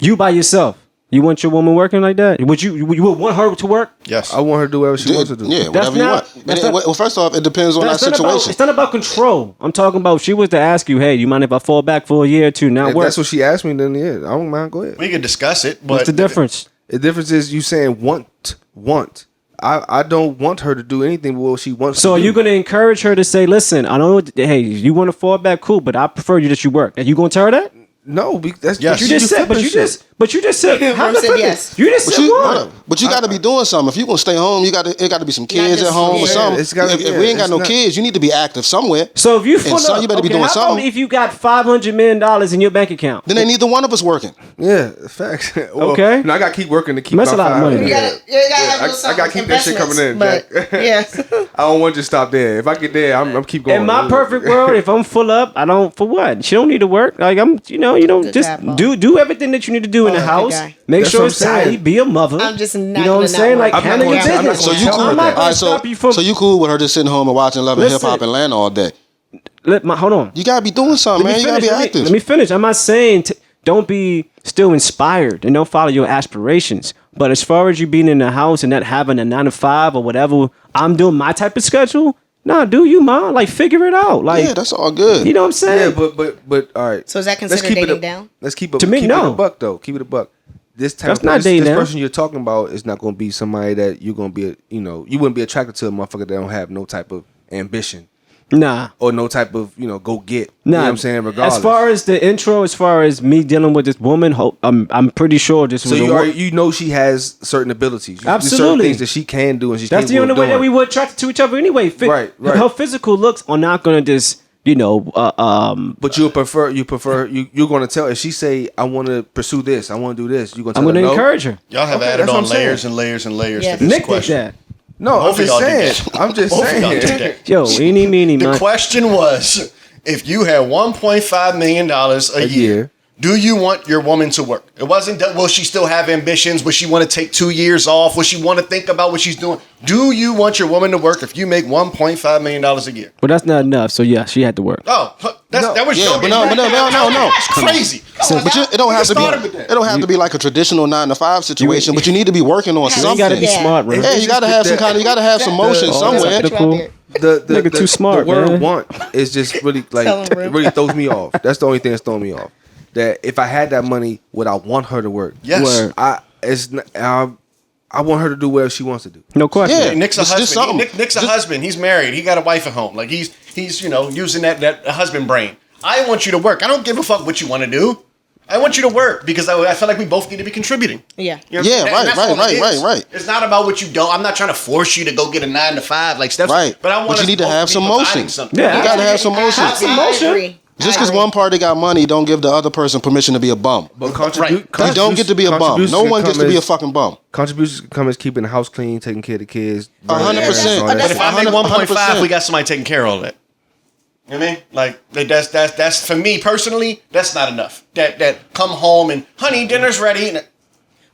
You by yourself. You want your woman working like that? Would you would want her to work? yes. I want her to do whatever she wants to do. Yeah, whatever you not- want. that's And not- well, first off, it depends on that That's not about, situation. it's not about control. I'm talking about if she was to ask you, hey, you mind if I fall back for a year or two, not If work? that's what she asked me, then yeah, I don't mind. Go ahead. We can discuss it, but What's the difference? The difference is you saying want. I don't want her to do anything but what she wants So to are do. you going to encourage her to say, listen, I don't know, hey, you want to fall back, cool, but I prefer you that you work. Are you going to tell her that? No, that's Yes. You just said, but you just said, how Rum the said fuck yes. You just But said you, what? but you got to be doing something. If you gonna stay home, it got to be some kids just- at home or yeah, something. it's gotta- if yeah, we ain't got it's no not- kids, you need to be active somewhere. So if you And full son, up, you better be okay, doing how about something. if you got $500 million in your bank account? Then ain't neither one of us working. Yeah, facts. Well, Okay. No, I gotta keep working to keep That's my a lot of five. money. You Yeah. gotta have I little gotta keep that shit coming in, But Jack. yeah. I don't want to just stop there. If I get there, I'm keep going. In my perfect world, if I'm full up, I don't for what? She don't need to work. Like I'm, you know, Good just guy, Paul. do everything that you need to do in the Good house. guy. Make That's sure what it's I'm saying. tidy. Be a mother. I'm just not You know what I'm gonna saying? not Like work. handle I'm your not gonna business. tell- So you Tell cool? her I'm not that. gonna Alright, stop you from. so you cool with her just sitting home and watching Love and Hip Hop Listen. and Land all day? hold on. You gotta be doing something, man. You gotta be active. Let me finish. I'm not saying don't be still inspired and don't follow your aspirations. But as far as you being in the house and not having a 9 to 5 or whatever, I'm doing my type of schedule. Nah, do you, man? Like, figure it out. Like, Yeah, that's all good. you know what I'm saying? Yeah, but all right. So is that Let's considered keep it dating down? Let's keep it. To me, keep no. it a buck though. Keep it a buck. This type That's of not this, dating this down. person you're talking about is not going to be somebody that you're going to be. You wouldn't be attracted to a motherfucker that don't have no type of ambition Nah. or no type of go get. You know what I'm saying? Regardless. As far as the intro, as far as me dealing with this woman, I'm pretty sure this so was you know she has certain abilities. There's certain Absolutely. things that she can do, and she's that's the capable only of way that doing. we were attracted to each other anyway. Right. Her physical looks are not gonna just But you're going to tell if she say I want to pursue this, I want to do this. You're going to I'm tell her gonna no? encourage her. Y'all have Okay, added that's what on I'm saying. layers and layers and layers Yes. to this Nick did question. that. No, I'm Both of just y'all did saying. that. I'm just Both of y'all saying. did that. Yo, eeny meeny The man. question was, if you had $1.5 million a year, do you want your woman to work? It wasn't that, will she still have ambitions? Will she want to take 2 years off? Will she want to think about what she's doing? Do you want your woman to work if you make $1.5 million a year? But that's not enough. So yeah, she had to work. Oh, that was Yeah, your but no. It's crazy. But it don't have to be. It don't have to be like a traditional 9 to 5 situation. But you need to be working on So you something. gotta be smart, bro. Yeah, you gotta have some kind of. You gotta have some motion somewhere. That's cool. The Nigga too smart, the word man. want is just really Tell like him, it bro. really throws me off. That's the only thing that's throwing me off. That if I had that money, would I want her to work? Yes. Word. I want her to do whatever she wants to do. No question. Yeah. Nick's a It's just husband. something. Nick's a husband. He's married. He got a wife at home. Like he's using that husband brain. I want you to work. I don't give a fuck what you want to do. I want you to work because I feel like we both need to be contributing. Yeah. You know what I'm Yeah, saying? right, That's all right, it right, is. right. It's not about what you don't. I'm not trying to force you to go get a 9 to 5 like Steph's. Right. But I want But you us need to both have be some providing motion. something. Yeah. You gotta have some motion. I agree. Just because one party got money, don't give the other person permission to be a bum. But You don't get to be a bum. No one gets to be a fucking bum. Contributions come as keeping the house clean, taking care of the kids. 100%. all that But if shit. I make 1.5, 100%. we got somebody taking care of all that. You know what I mean? Like that's for me personally. That's not enough. That come home and honey, dinner's ready. And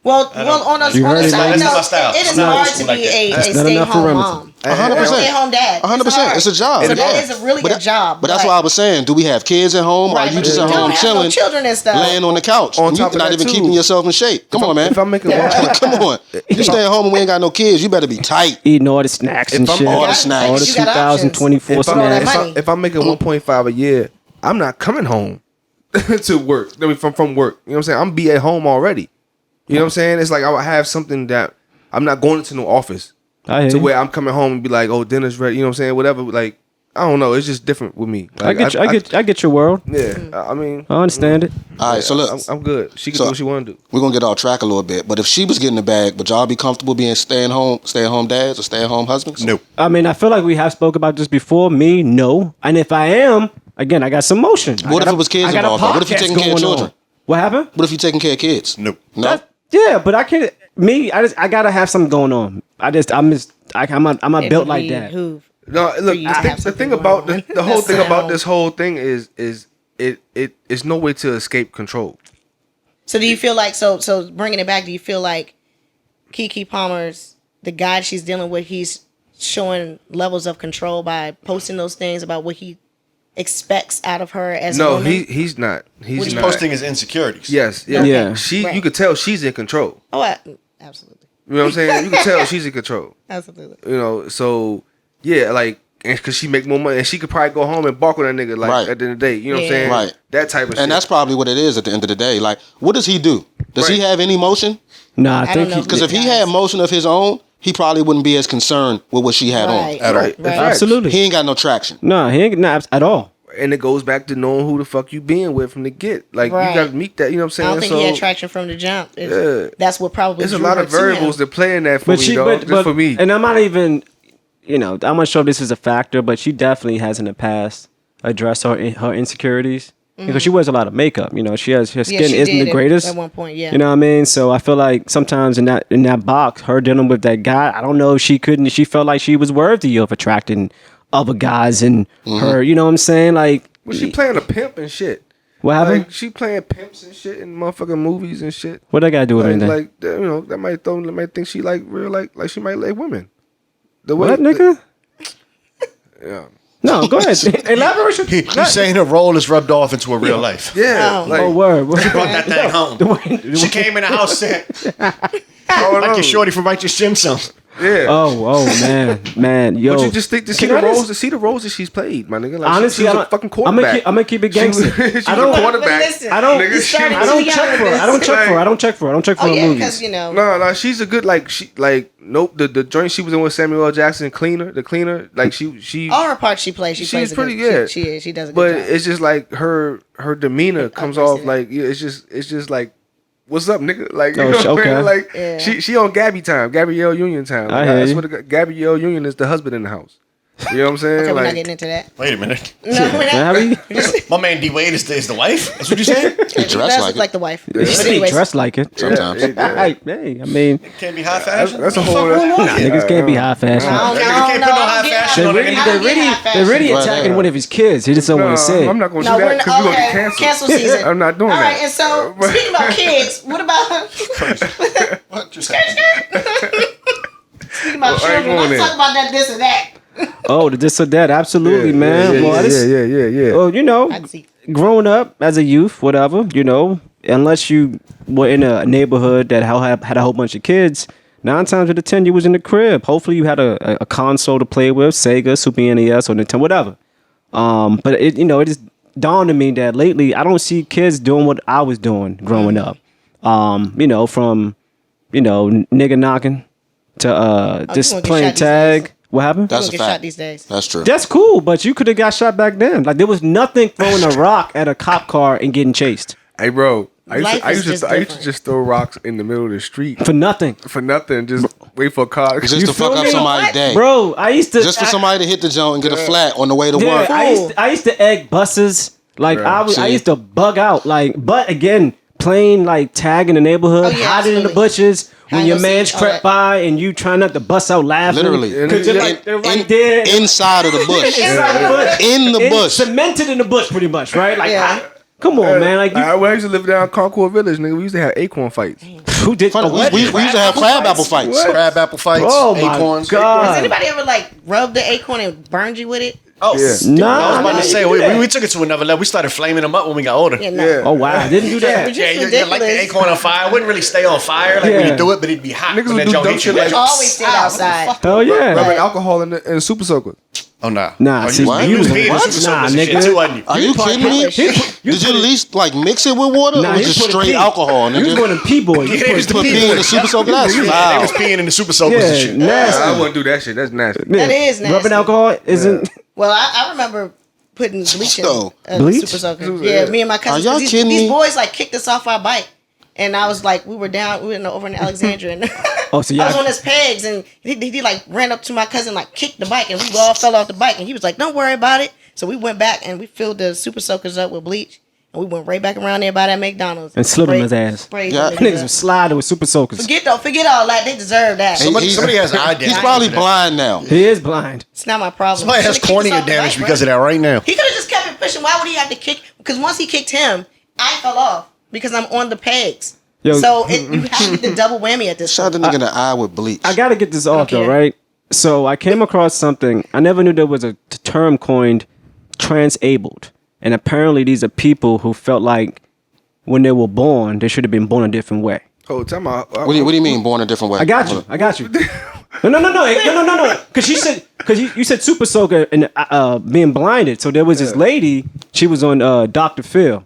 Well, on a You heard it, side ladies? note, That's not my style. it is I'm not hard old to school be like that. a That's not enough for stay-home Remington. mom. 100%. Or a stay-home dad. 100%. It's a job. So It's that hard. is really But a job. But that's why I was saying, do we have kids at home, or are you just at home chilling, children and stuff. laying on the couch, On and top you're of not that, even too, keeping yourself in shape? Come on, man. If I'm making Come on. You stay at home and we ain't got no kids, you better be tight. Eating all the snacks and I'm- shit. all the snacks. All the You got options. 2024 if, I'm, all that snacks. money. if I'm making 1.5 a year, I'm not coming home to work. I mean, from work. You know what I'm saying? I'm be at home already. You know what I'm saying? It's like I would have something that I'm not going into no office I hear to you. where I'm coming home and be like, oh, dinner's ready. You know what I'm saying? Whatever. Like, I don't know. It's just different with me. I Like, get your world. Yeah. I mean, I understand it. All right, so look, I'm good. She can So- do what she want to do. we're gonna get off track a little bit. But if she was getting the bag, would y'all be comfortable being stay-at-home dads or stay-at-home husbands? No. I mean, I feel like we have spoke about this before. Me, no. And if I am, again, I got some motion. What if it was kids I got a involved, though? What if you're podcast taking care of going children? on. What happened? What if you're taking care of kids? Nope. No. Yeah, but I can't. I gotta have something going on. I'm not built like that. No, look. you to have The something thing going about on. the whole thing about So- this whole thing is it's no way to escape control. So do you feel like so bringing it back? Do you feel like KeKe Palmer's the guy she's dealing with? He's showing levels of control by posting those things about what he expects out of her as a No, woman. he's not. He's He's not. posting his insecurities. Yes, yeah. Okay. Yeah. She, Right. you could tell she's in control. Absolutely, You know what I'm saying? You can tell she's in control. absolutely. You know, so yeah, like, and because she make more money, and she could probably go home and bark with that nigga, like Right. at the end of the day. You know what I'm Yeah. saying? Right. That type of shit. And that's probably what it is at the end of the day. Like, what does he do? Does he Right. have any motion? Nah, I I think don't know. Because if he had motion of his own, he probably wouldn't be as concerned with what she had Right, on. Right. right. absolutely. He ain't got no traction. Nah, he ain't not at all. and it goes back to knowing who the fuck you being with from the get. Like Right. you got to meet that. You know what I'm saying? I don't think so, he had traction from the jump. Yeah. That's what probably there's a drew lot her of to him. variables that play in that for me, dog. Just for me. And I'm not even, I'm not sure if this is a factor, but she definitely has in the past addressed her insecurities because she wears a lot of makeup. You know, her skin she isn't did the greatest at one point. Yeah, You know what I mean? So I feel like sometimes in that box, her dealing with that guy, I don't know if she felt like she was worthy of attracting other guys and her. You know what I'm saying? Like, Well, she playing a pimp and shit. what happened? Like she playing pimps and shit in motherfucking movies and shit. What that got to do with anything? Like you know, that might think she like real like she might like women. The way What, nigga? Yeah. No, go ahead. Elaborate. He's saying her role is rubbed off into her real life. Yeah, Oh. like Oh, word. Brought that thing home. She came in the house saying, like your shorty from Righteous Gemstones. yeah. Oh, man, yo. But you just think to see Can the I just- roles, to see the roles that she's played, my nigga. Like Honestly, she was I a don't- fucking quarterback. I'm gonna keep it gangster. She I was don't- a quarterback. Listen, I don't. Nigga, you she- started I don't too check young for in her. I don't this. check for her. I don't check for her. I don't check for Oh her yeah, movies. because No, she's a good like she like nope. The joint she was in with Samuel L. Jackson, the cleaner, like she. all her parts she plays, she She's plays a pretty good, good. She is. She does a But good job. it's just like her demeanor comes off Aggressive. like it's just like. What's up, nigga? Like, you Oh, know what I'm okay. saying? Like, Yeah. she on Gabby time, Gabrielle Union time. Like, I hear I you. swear to God, Gabrielle Union is the husband in the house. You know what I'm saying? Okay, we're not like, getting into that. Wait a minute. No, we're Man, how not. you- My man D Wade is the wife? That's what you're saying? He He dressed does like look it. like the wife. He Anyways, dressed like it. Sometimes. Hey, I mean, Can't be high fashion. that's a What the whole. fuck going on here? niggas can't be high fashion. I don't Nigga, know. you can't put no high fashion They're on really, it. I don't get high fashion. they're really Right, attacking right. one of his kids. He just don't want to say it. I'm not going to No, do we're that in, because we're going to okay. get canceled. Cancel season. I'm not doing All that. right, and so speaking about kids, what about What just happened? speaking about Well, I ain't children? going Let's there. talk about that, this, and that. Oh, this or that. Absolutely, man. Well, this- yeah. Well, you know, I see. growing up as a youth, whatever, you know, unless you were in a neighborhood that had a whole bunch of kids, 9 times out of 10 you was in the crib. Hopefully you had a console to play with, Sega, Super NES, or Nintendo, whatever. But it just dawned on me that lately I don't see kids doing what I was doing growing up. You know, from nigga knocking to just gonna get playing shot these tag. days. What happened? That's a Get shot fact. these days. That's true. That's cool, but you could have got shot back then. Like there was nothing throwing a rock at a cop car and getting chased Hey, bro. I used, Life to, I, is used to, just I used to different. just throw rocks in the middle of the street for nothing, for nothing. Just wait for a car. Just You to feel fuck up me? somebody's What? day. bro. I used to Just for somebody to hit the joint and get a flat on the way to Yeah, work. I used to egg buses. Like Right. I See? used to bug out. Like, but again, playing like tag in the neighborhood, Oh, yeah, hiding in the absolutely. bushes when Hide your and man's seek, all crept that. by and you trying not to bust out laughing. Literally. because you're like they're right there. Inside of the bush. Inside the bush. In the bush. Cemented in the bush, pretty much, right? Like, Yeah. come on, man. Like, I used to live down Concord Village, nigga. We used to have acorn fights. who did? Funny, what? we used to have crab apple fights. Crab apple fights, Oh my acorns. God. Has anybody ever like rubbed the acorn and burned you with it? Oh, Yeah. Nah, I was about nah, to say, you do we took it to another level. We started flaming them up when we got older. Yeah, no. Yeah. Oh wow, I didn't do that. Just Yeah, you like the ridiculous. acorn on fire. It wouldn't really stay on fire like when Yeah. you do it, but it'd be hot Niggas when would that do joint dumb hit shit you. like- Always stayed outside. Hell yeah. Rubbing alcohol in super soaker. Oh, nah. Nah, Oh, see, you you was was being what? super soakers Nah, and shit nigga. too, wasn't you? Are you kidding me? Did you at least like mix it with water Nah, or he just put a straight pee. alcohol, You was nigga? going to P-boy. You Yeah, they was put the Put pee pee in the super soaker? That's Yeah, they foul. was peeing in the super soakers and Yeah, shit. nasty. I wouldn't do that shit. That's nasty. That is nasty. Rubbing alcohol isn't. Well, I remember putting bleach in So, bleach? super soaker. Yeah, me and my cousins. Are y'all 'cause kidding these me? boys like kicked us off our bike, and I was like, we were over in Alexandria, and Oh, so I was y'all- on his pegs, and he like ran up to my cousin, like kicked the bike, and we all fell off the bike, and he was like, "Don't worry about it." So we went back and we filled the super soakers up with bleach, and we went right back around there by that McDonald's And slid on Sprayed- his ass. sprayed Yeah. them Niggas niggas was up. sliding with super soakers. Forget all that. They deserve that. Somebody has an eye He's damage. probably blind now. He is blind. It's not my problem. Somebody has Should've kicked us cornea off the damage bike, because of bro. that right now. He could have just kept it pushing. Why would he have to kick? Because once he kicked him, I fell off because I'm on the pegs. Yo. So you have to get the double whammy at this Shot the point. nigga in the eye with bleach. I gotta get this off though, Okay. right? So I came across something. I never knew there was a term coined transabled, and apparently these are people who felt like when they were born, they should have been born a different way. Oh, tell me. What do you mean born a different way? I got you. I got you. No. Because you said super soaker and being blinded. So there was this lady. She was on Dr. Phil,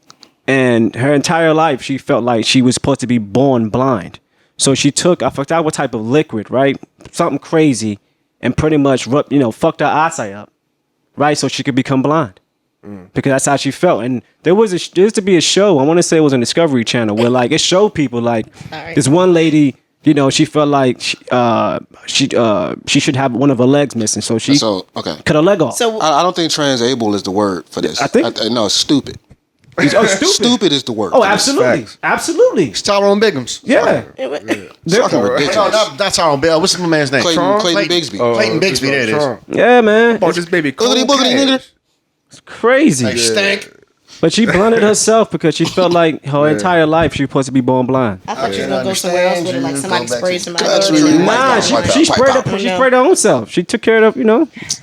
and her entire life she felt like she was supposed to be born blind. So she took, I forgot what type of liquid, right? Something crazy, and pretty much fucked her eyesight up, right? So she could become blind. Because that's how she felt. And there used to be a show, I want to say it was on Discovery Channel, where like it showed people like right. this one lady, she felt like she should have one of her legs missing, so she So, okay. cut her leg off. So I don't think transable is the word for this. I think- no, it's stupid. Oh, stupid. Stupid is the word. Oh, for this. absolutely, Facts. absolutely. It's Tyrone Biggums. Yeah. It's fucking ridiculous. No, that's Tyrone Bill. What's my man's name? Clayton Bigsby. Clayton Bigsby, there it is. Trump. Yeah, man. Bought It's this baby Boogity cold boogity, cash. nigga. crazy. Like, stink. But she blinded herself because she felt like her entire life she was supposed to be born blind. I thought you was gonna go somewhere else with it, like somebody sprayed somebody. That's really Nah, she sprayed her own self. She took care of, she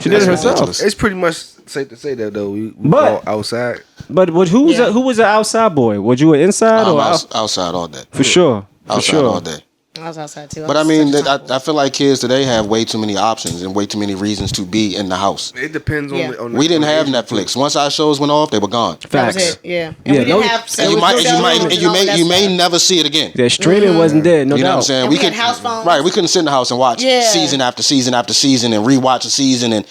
did it herself. It's pretty much safe to say that though. We But- go outside. But who was the outside boy? Was you an inside or outside all day. For sure. For Outside sure. all day. I was outside too. But I mean, I feel like kids today have way too many options and way too many reasons to be in the house. It depends Yeah. on We didn't have Netflix. Once our shows went off, they were gone. That was Facts. it. Yeah. And Yeah, we didn't no- have. And you may never see it again. Yeah, streaming wasn't there, no You know doubt. what I'm saying? And we had house phones. Right, we couldn't sit in the house and watch Yeah. season after season after season and rewatch a season, and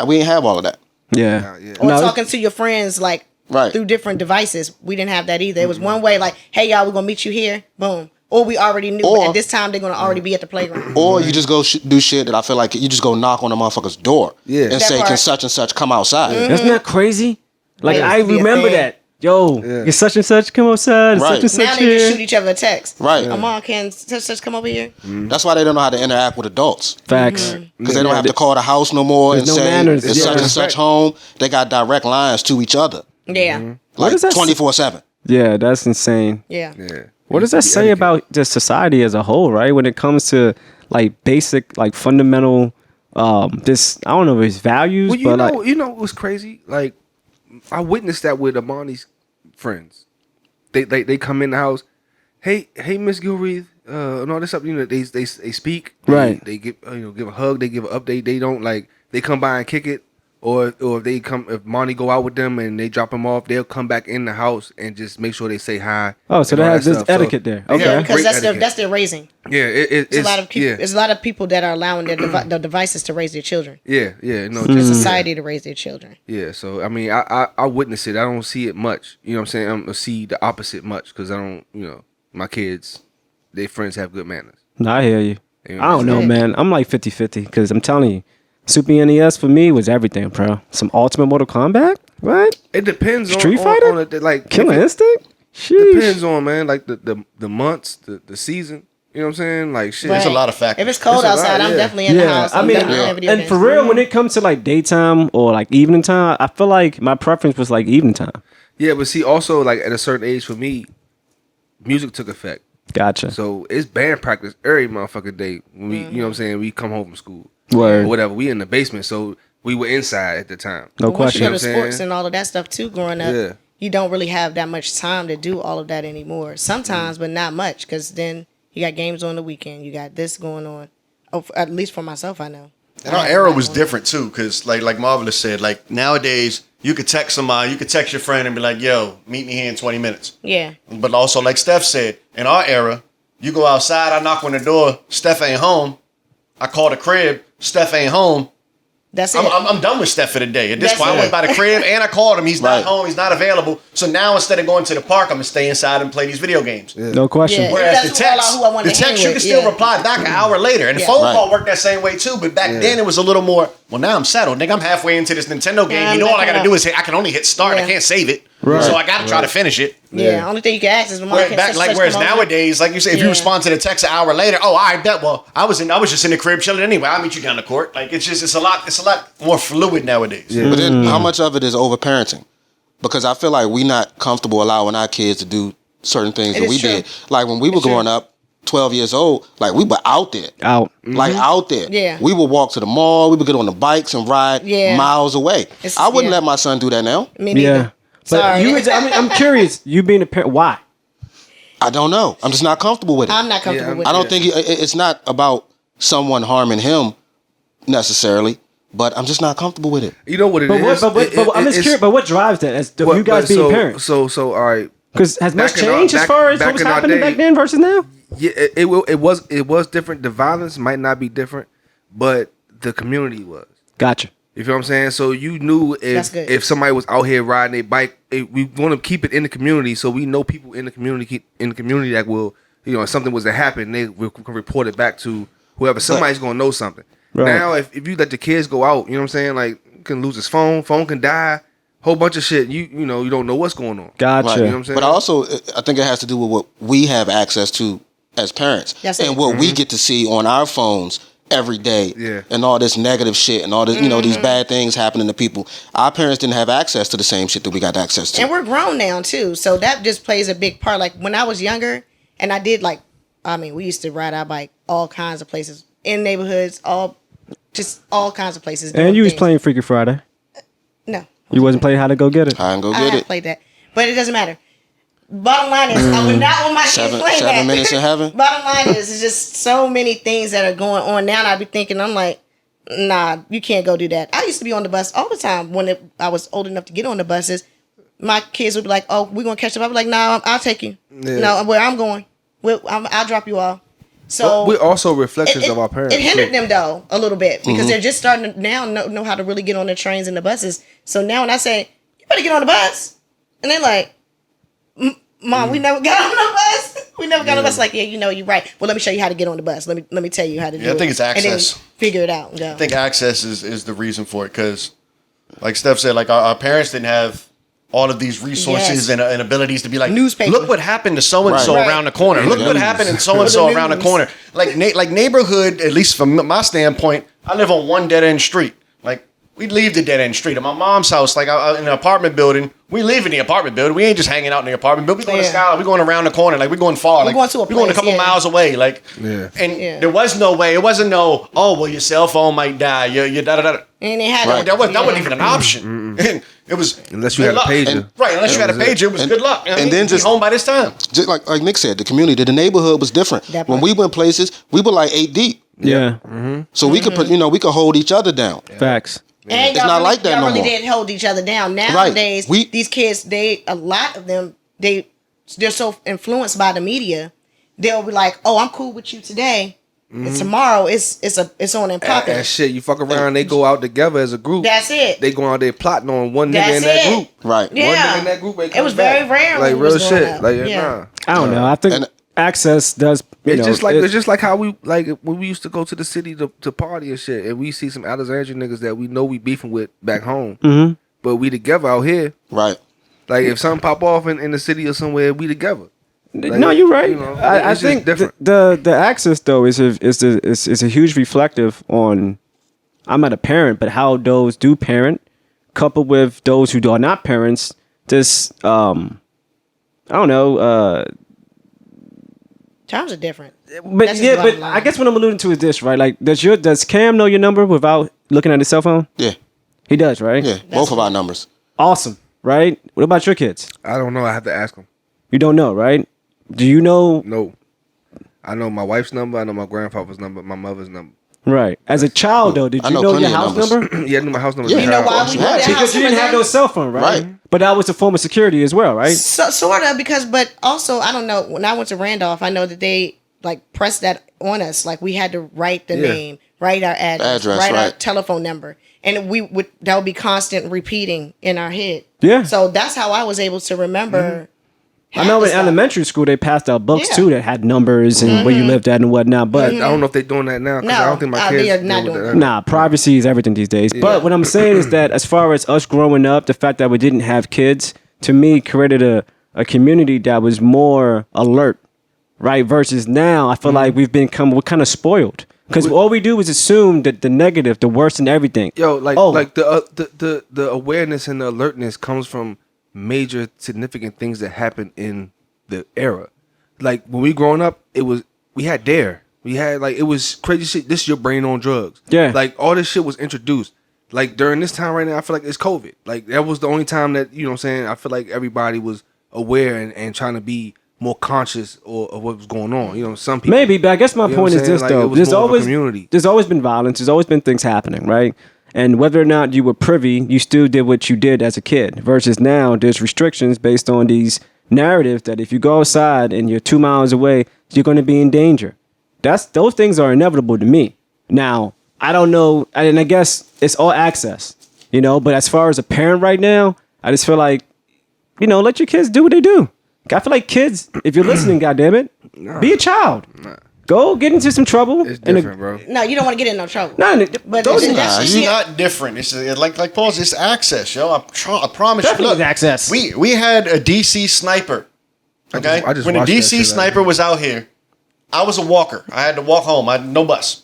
we didn't have all of that. Yeah. Or No, talking to your friends like Right. through different devices. We didn't have that either. It was one way, like, hey y'all, we're gonna meet you here. Boom. Or we already knew Or- at this time they're gonna already be at the playground. Or you just go do shit that I feel like you just go knock on the motherfucker's door and That say, part. can such and such come outside? Isn't that crazy? Like That I used to be a remember thing. that. Yo, can such and such come outside? Right. Such and Now such they just shoot here. each other a text. Right. Mom, can such come over here? That's why they don't know how to interact with adults. Facts. Because they don't have to call the house no more and There's no say, manners. is Yeah. such and such home? They got direct lines to each other. Yeah. Like does that 24/7. Yeah, that's insane. Yeah. Yeah. What does that say about just society as a whole, right? When it comes to like basic, like fundamental, this I don't know if it's values, Well, but you know what's crazy? Like, I witnessed that with Amani's friends. They come in the house. Hey, Miss Gilreath, and all this stuff. You know, they speak. Right. They give give a hug. They give an update. They don't like. They come by and kick it. Or if they come, if Monty go out with them and they drop him off, they'll come back in the house and just make sure they say hi. Oh, so and they all have that this stuff. etiquette there. they Okay. have Because great that's etiquette. their raising. Yeah, it's There's a lot of people. yeah, There's a lot of people that are allowing their devices to raise their children. yeah. No, The just, society to raise their children. yeah. So I mean, I witness it. I don't see it much. You know what I'm saying? I see the opposite much because I don't. My kids, their friends have good manners. No, I hear you. You know I what don't I'm know, saying? man. I'm like 50-50 because I'm telling you, Super NES for me was everything, bro. Some Ultimate Mortal Kombat, right? It depends on Street Fighter? on it, like Killer if it Instinct. Sheesh. depends on, man, like the months, the season. You know what I'm saying? Like shit. There's a lot of factors. If it's cold It's a lot, outside, I'm yeah. definitely in the house. I I'm mean, definitely playing video and games. for real, when it comes to like daytime or like evening time, I feel like my preference was like evening time. Yeah, but see, also like at a certain age for me, music took effect. Gotcha. So it's band practice every motherfucking day when we, you know what I'm saying, we come home from school. Word. Or whatever. We in the basement, so we were inside at the time. No But once you question. go to You know what I'm sports saying? and all of that stuff too, growing up, Yeah. you don't really have that much time to do all of that anymore. Sometimes, but not much, because then you got games on the weekend. You got this going on. Oh, at least for myself, I know. And our era was different too, because like Marvelous said, like nowadays you could text somebody, you could text your friend and be like, "Yo, meet me here in 20 minutes." Yeah. But also, like Steph said, in our era, you go outside, I knock on the door, Steph ain't home. I call the crib, Steph ain't home. That's it. I'm done with Steph for the day. At this That's point, I it. went by the crib and I called him. He's Right. not home. He's not available. So now instead of going to the park, I'm gonna stay inside and play these video games. No question. Yeah. Whereas That's the text, who I wanted the to hang text you with, can still yeah. reply back an hour later, and the Yeah. phone Right. call worked that same way too. But back then it was a little more. Well, now I'm settled, nigga. I'm halfway into this Nintendo game. Yeah, You know I'm all I gotta back do up. is hit. I can only hit start. I Yeah. can't save it. Right. So I gotta try to finish it. yeah. Only thing you can ask is when Whereas nowadays, like you say, if you Yeah. respond to the text an hour later, oh, I bet. Well, I was just in the crib chilling anyway. I'll meet you down the court. Like it's a lot more fluid nowadays. But then how much of it is overparenting? Because I feel like we not comfortable allowing our kids to do certain things It that is we true. did. Like when we were true. growing up, 12 years old, like we were out there. Out. Like out there. Yeah. We would walk to the mall, we would get on the bikes and ride Yeah. miles away. It's- I wouldn't yeah. let my son do that now. Me neither. Yeah. But Sorry. I'm curious. You being a parent, why? I don't know. I'm just not comfortable with it. I'm not comfortable with I it. don't think it's not about someone harming him necessarily, but I'm just not comfortable with it. You know what it But is? I'm just curious. But what drives that? As What- you guys but being parents? So all right. Because has much back in our- changed as back- far as back what was in our happening day- back then versus now? Yeah, it was different. The violence might not be different, but the community was. Gotcha. You feel what I'm saying? So you knew That's good. if somebody was out here riding a bike, we want to keep it in the community, so we know people in the community that will, if something was to happen, they will can report it back to whoever. Somebody's gonna know something. Right. Now, if you let the kids go out, you know what I'm saying? Like, can lose his phone can die, whole bunch of shit. You don't know what's going on. Gotcha. Right. You know what I'm saying? But also, I think it has to do with what we have access to as parents That's and it. what we get to see on our phones every day, Yeah. and all this negative shit and all this, you know, these bad things happening to people. Our parents didn't have access to the same shit that we got access to. And we're grown now too, so that just plays a big part. Like when I was younger, and I did we used to ride our bike all kinds of places in neighborhoods, all kinds of places. And you was playing Freaky Friday. No, You wasn't playing How to Go Get It. I can go I get have it. played that, but it doesn't matter. Bottom line is, I would not want my kids playing that. 7 minutes in heaven. Bottom line is, it's just so many things that are going on now. And I be thinking, I'm like, nah, you can't go do that. I used to be on the bus all the time when I was old enough to get on the buses. My kids would be like, "Oh, we're gonna catch up." I'd be like, "Nah, I'll take you. Yeah. No, where I'm going, I'll drop you off." So We're also reflections of our parents. It hindered too. them though a little bit because they're just starting to now know how to really get on the trains and the buses. So now when I say, "You better get on the bus," and they're like, "Mom, we never got on the bus. We never got on the bus." Like, yeah, you know, you're right. Well, let me show you how to get on the bus. Let me tell you how to do it. I think it's access. And then figure it out. And go. I think access is the reason for it because, like Steph said, like our parents didn't have all of these resources Yes. and abilities to be like, Newspaper. look what happened to so and so Right. around the corner. Look what News. happened to so and so Or the around the news. corner. Like neighborhood, at least from my standpoint, I live on one dead end street. Like we leave the dead end street at my mom's house. Like in an apartment building, we live in the apartment building. We ain't just hanging out in the apartment building. We going to Yeah. Skyline. We going around the corner. Like we going far. Like going to a we going a place, couple yeah. miles away. Like Yeah. and Yeah. there was no way. It wasn't no. Oh well, your cell phone might die. Your da da da. And they had Right. That wasn't even an option. It was Unless you had good a luck. pager. And- right? Unless you had a That was pager, it was And- good luck. and then Be just- home by this time. Just like Nick said, the community, the neighborhood was different. That When part. we went places, we were like 8 deep. Yeah. So we could, we could hold each other down. Facts. And It's y'all not really, like that y'all no really more. did hold each other down. Nowadays, these kids, a lot of them, they're so influenced by the media. They'll be like, "Oh, I'm cool with you today, and tomorrow it's on and popping." And shit, you fuck around, they go out together as a group. That's it. They go out there plotting on one nigga That's in that it. group. Right. Yeah. One nigga in that group ain't It was coming back. very rare Like when we real was growing shit. up. Like Yeah. nah. I don't know. I think And- access does. It's just like how we like when we used to go to the city to party and shit, and we see some Alexandria niggas that we know we beefing with back home, but we together out here. Right. Like if something pop off in the city or somewhere, we together. Like, No, you're right. you know, I it's just think different. the access though is a huge reflective on. I'm not a parent, but how those do parent, coupled with those who are not parents. This I don't know. Times are different. But That's just yeah, bottom but line. I guess what I'm alluding to is this, right? Like, does Cam know your number without looking at his cell phone? Yeah. He does, right? Yeah. Both of our numbers. Awesome, right? What about your kids? I don't know. I have to ask them. You don't know, right? Do you know? No, I know my wife's number. I know my grandfather's number. My mother's number. Right. As a child, though, did I you know know your plenty of house numbers. number? Yeah, I knew my house number. Yeah. You know why we You know had that to. house Because you didn't number have then? no cell phone, right? Right. But that was a form of security as well, right? So, sort of, but also, I don't know. When I went to Randolph, I know that they like pressed that on us. Like we had to write the Yeah. name, write our address, Address, write our right. telephone number, and that would be constant repeating in our head. Yeah. So that's how I was able to remember. I know half the in stuff. elementary school they passed out books Yeah. too that had numbers and where you lived at and whatnot. But I don't know if they're doing that now. 'Cause I No, don't think my they kids are not deal with doing that. nah, privacy is everything these days. But what I'm saying is that as far as us growing up, the fact that we didn't have kids, to me, created a community that was more alert, right? Versus now, I feel like we're kind of spoiled. Because all we do is assume that the negative, the worst in everything. Yo, like Oh. the awareness and the alertness comes from major significant things that happened in the era. Like when we growing up, we had Dare. We had it was crazy shit. This is your brain on drugs. Yeah. Like all this shit was introduced. Like during this time right now, I feel like it's COVID. Like that was the only time that, you know what I'm saying, I feel like everybody was aware and trying to be more conscious of what was going on. You know, some people Maybe, but I guess my You know point what is I'm this saying? Like, though. it was more of a community. There's always been violence. There's always been things happening, right? And whether or not you were privy, you still did what you did as a kid. Versus now, there's restrictions based on these narratives that if you go outside and you're 2 miles away, you're going to be in danger. Those things are inevitable to me. Now, I don't know, and I guess it's all access, But as far as a parent right now, I just feel like, let your kids do what they do. I feel like kids, if you're listening, goddammit, be a child. Go get into some trouble. It's different, bro. No, you don't want to get in no trouble. No, But those it's- are It's not different. It's like Paul said, it's access, yo. I promise you. definitely access. We had a DC sniper. Okay, when a watched that DC shit sniper was out here, I was a walker. I had to walk home. I had no bus.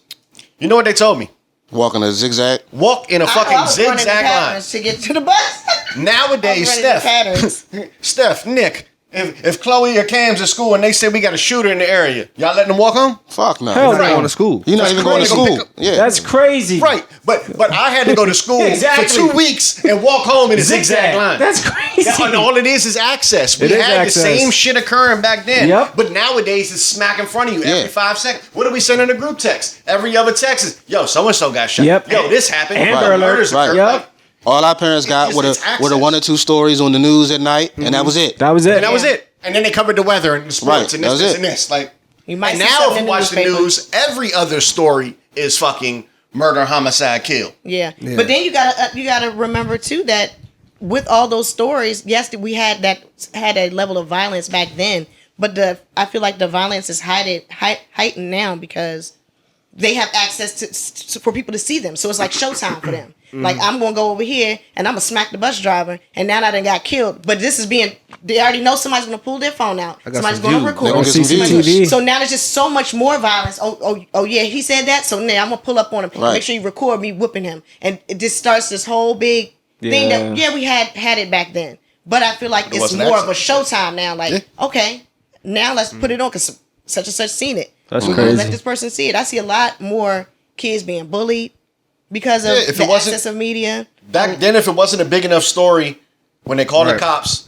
You know what they told me? Walking a zigzag. Walk in a I fucking was running the zigzag line. patterns to get to the bus. Nowadays, I was running the Steph, patterns. Steph, Nick, if Chloe or Cam's at school and they say we got a shooter in the area, y'all letting them walk home? Fuck no. Hell You're not no. going to school. You're not even going to crazy. school. Yeah. That's crazy. Right, but I had to go to school Exactly. for 2 weeks and walk home in a zigzag line. That's crazy. And all it is access. We It is had access. the same shit occurring back then. Yep. But nowadays it's smack in front of you Yeah. every 5 seconds. What do we send in a group text? Every other text is, yo, so-and-so got shot. Yep. Yo, this happened. Amber Yo, alert. murders Right. occurred. Yep. Like, All our parents got It's- were it's the access. 1 or 2 stories on the news at night, and that was it. That was it. and that was it. And then they covered the weather and the sports Right, and that this, was this, it. and this. Like, You might and see now something if in you watch the newspaper. news, every other story is fucking murder, homicide, kill. Yeah. But then you gotta remember too that with all those stories, yes, we had a level of violence back then, but I feel like the violence is heightened now because they have access to for people to see them. So it's like showtime for them. Like, I'm gonna go over here and I'm gonna smack the bus driver, and now I done got killed. But this is they already know somebody's gonna pull their phone out. got Somebody's some gonna views. record. They gonna get some Somebody's- views. So now there's just so much more violence. Oh yeah, he said that. So now I'm gonna pull up on him. Right. Make sure you record me whooping him, and it just starts this whole big thing that we had it back then. But I feel like it's wasn't more of a access. showtime now. Like, okay, now let's put it on because such and such seen it. That's We're gonna crazy. let this person see it. I see a lot more kids being bullied because of Yeah, if the it wasn't- access of media. Back then, if it wasn't a big enough story, when they called Right. the cops,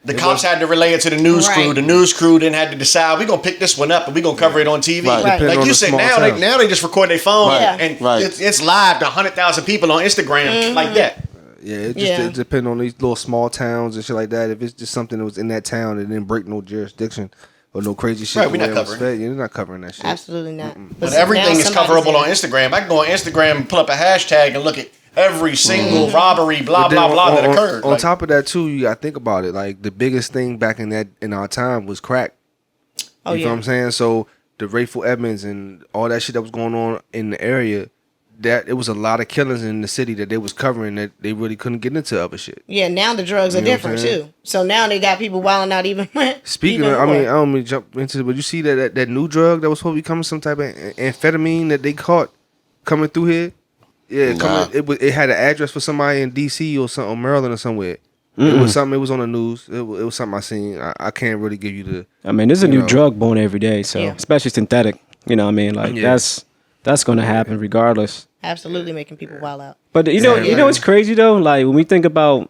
the cops had to relay it to the news crew. Right. The news crew then had to decide, we're going to pick this one up and we're going to cover it on TV. Right. Right. Depending Like on you the said, small now town. they just record their phone Right. and Right. it's live to 100,000 people on Instagram like that. Yeah, it Yeah. it depends on these little small towns and shit like that. If it's just something that was in that town and didn't break no jurisdiction or no crazy shit, Right, the we're not way it was covering fed, you're not covering that shit. Absolutely not. But now everything is somebody's coverable in- on Instagram. I can go on Instagram and pull up a hashtag and look at every single robbery, blah, But then blah, blah, that occurred. On Like, top of that too, you gotta think about it. Like the biggest thing back in our time was crack. Oh You yeah. know what I'm saying? So the Rayful Edmonds and all that shit that was going on in the area, that it was a lot of killings in the city that they was covering that they really couldn't get into other shit. Yeah, now the drugs are You know what I'm different saying? too. So now they got people wilding out even. Speaking even of, I mean, I more. don't mean to jump into it, but you see that new drug that was supposed to be coming, some type of amphetamine that they caught coming through here? Yeah, Nah. it had an address for somebody in DC or something, or Maryland or somewhere. It was something. It was on the news. It was something I seen. I can't really give you the. I mean, there's a You new know. drug born every day, so Yeah. especially synthetic. You know what I mean? Like Yeah. that's gonna happen regardless. Absolutely making people wild out. But you know what's crazy though? Like when we think about,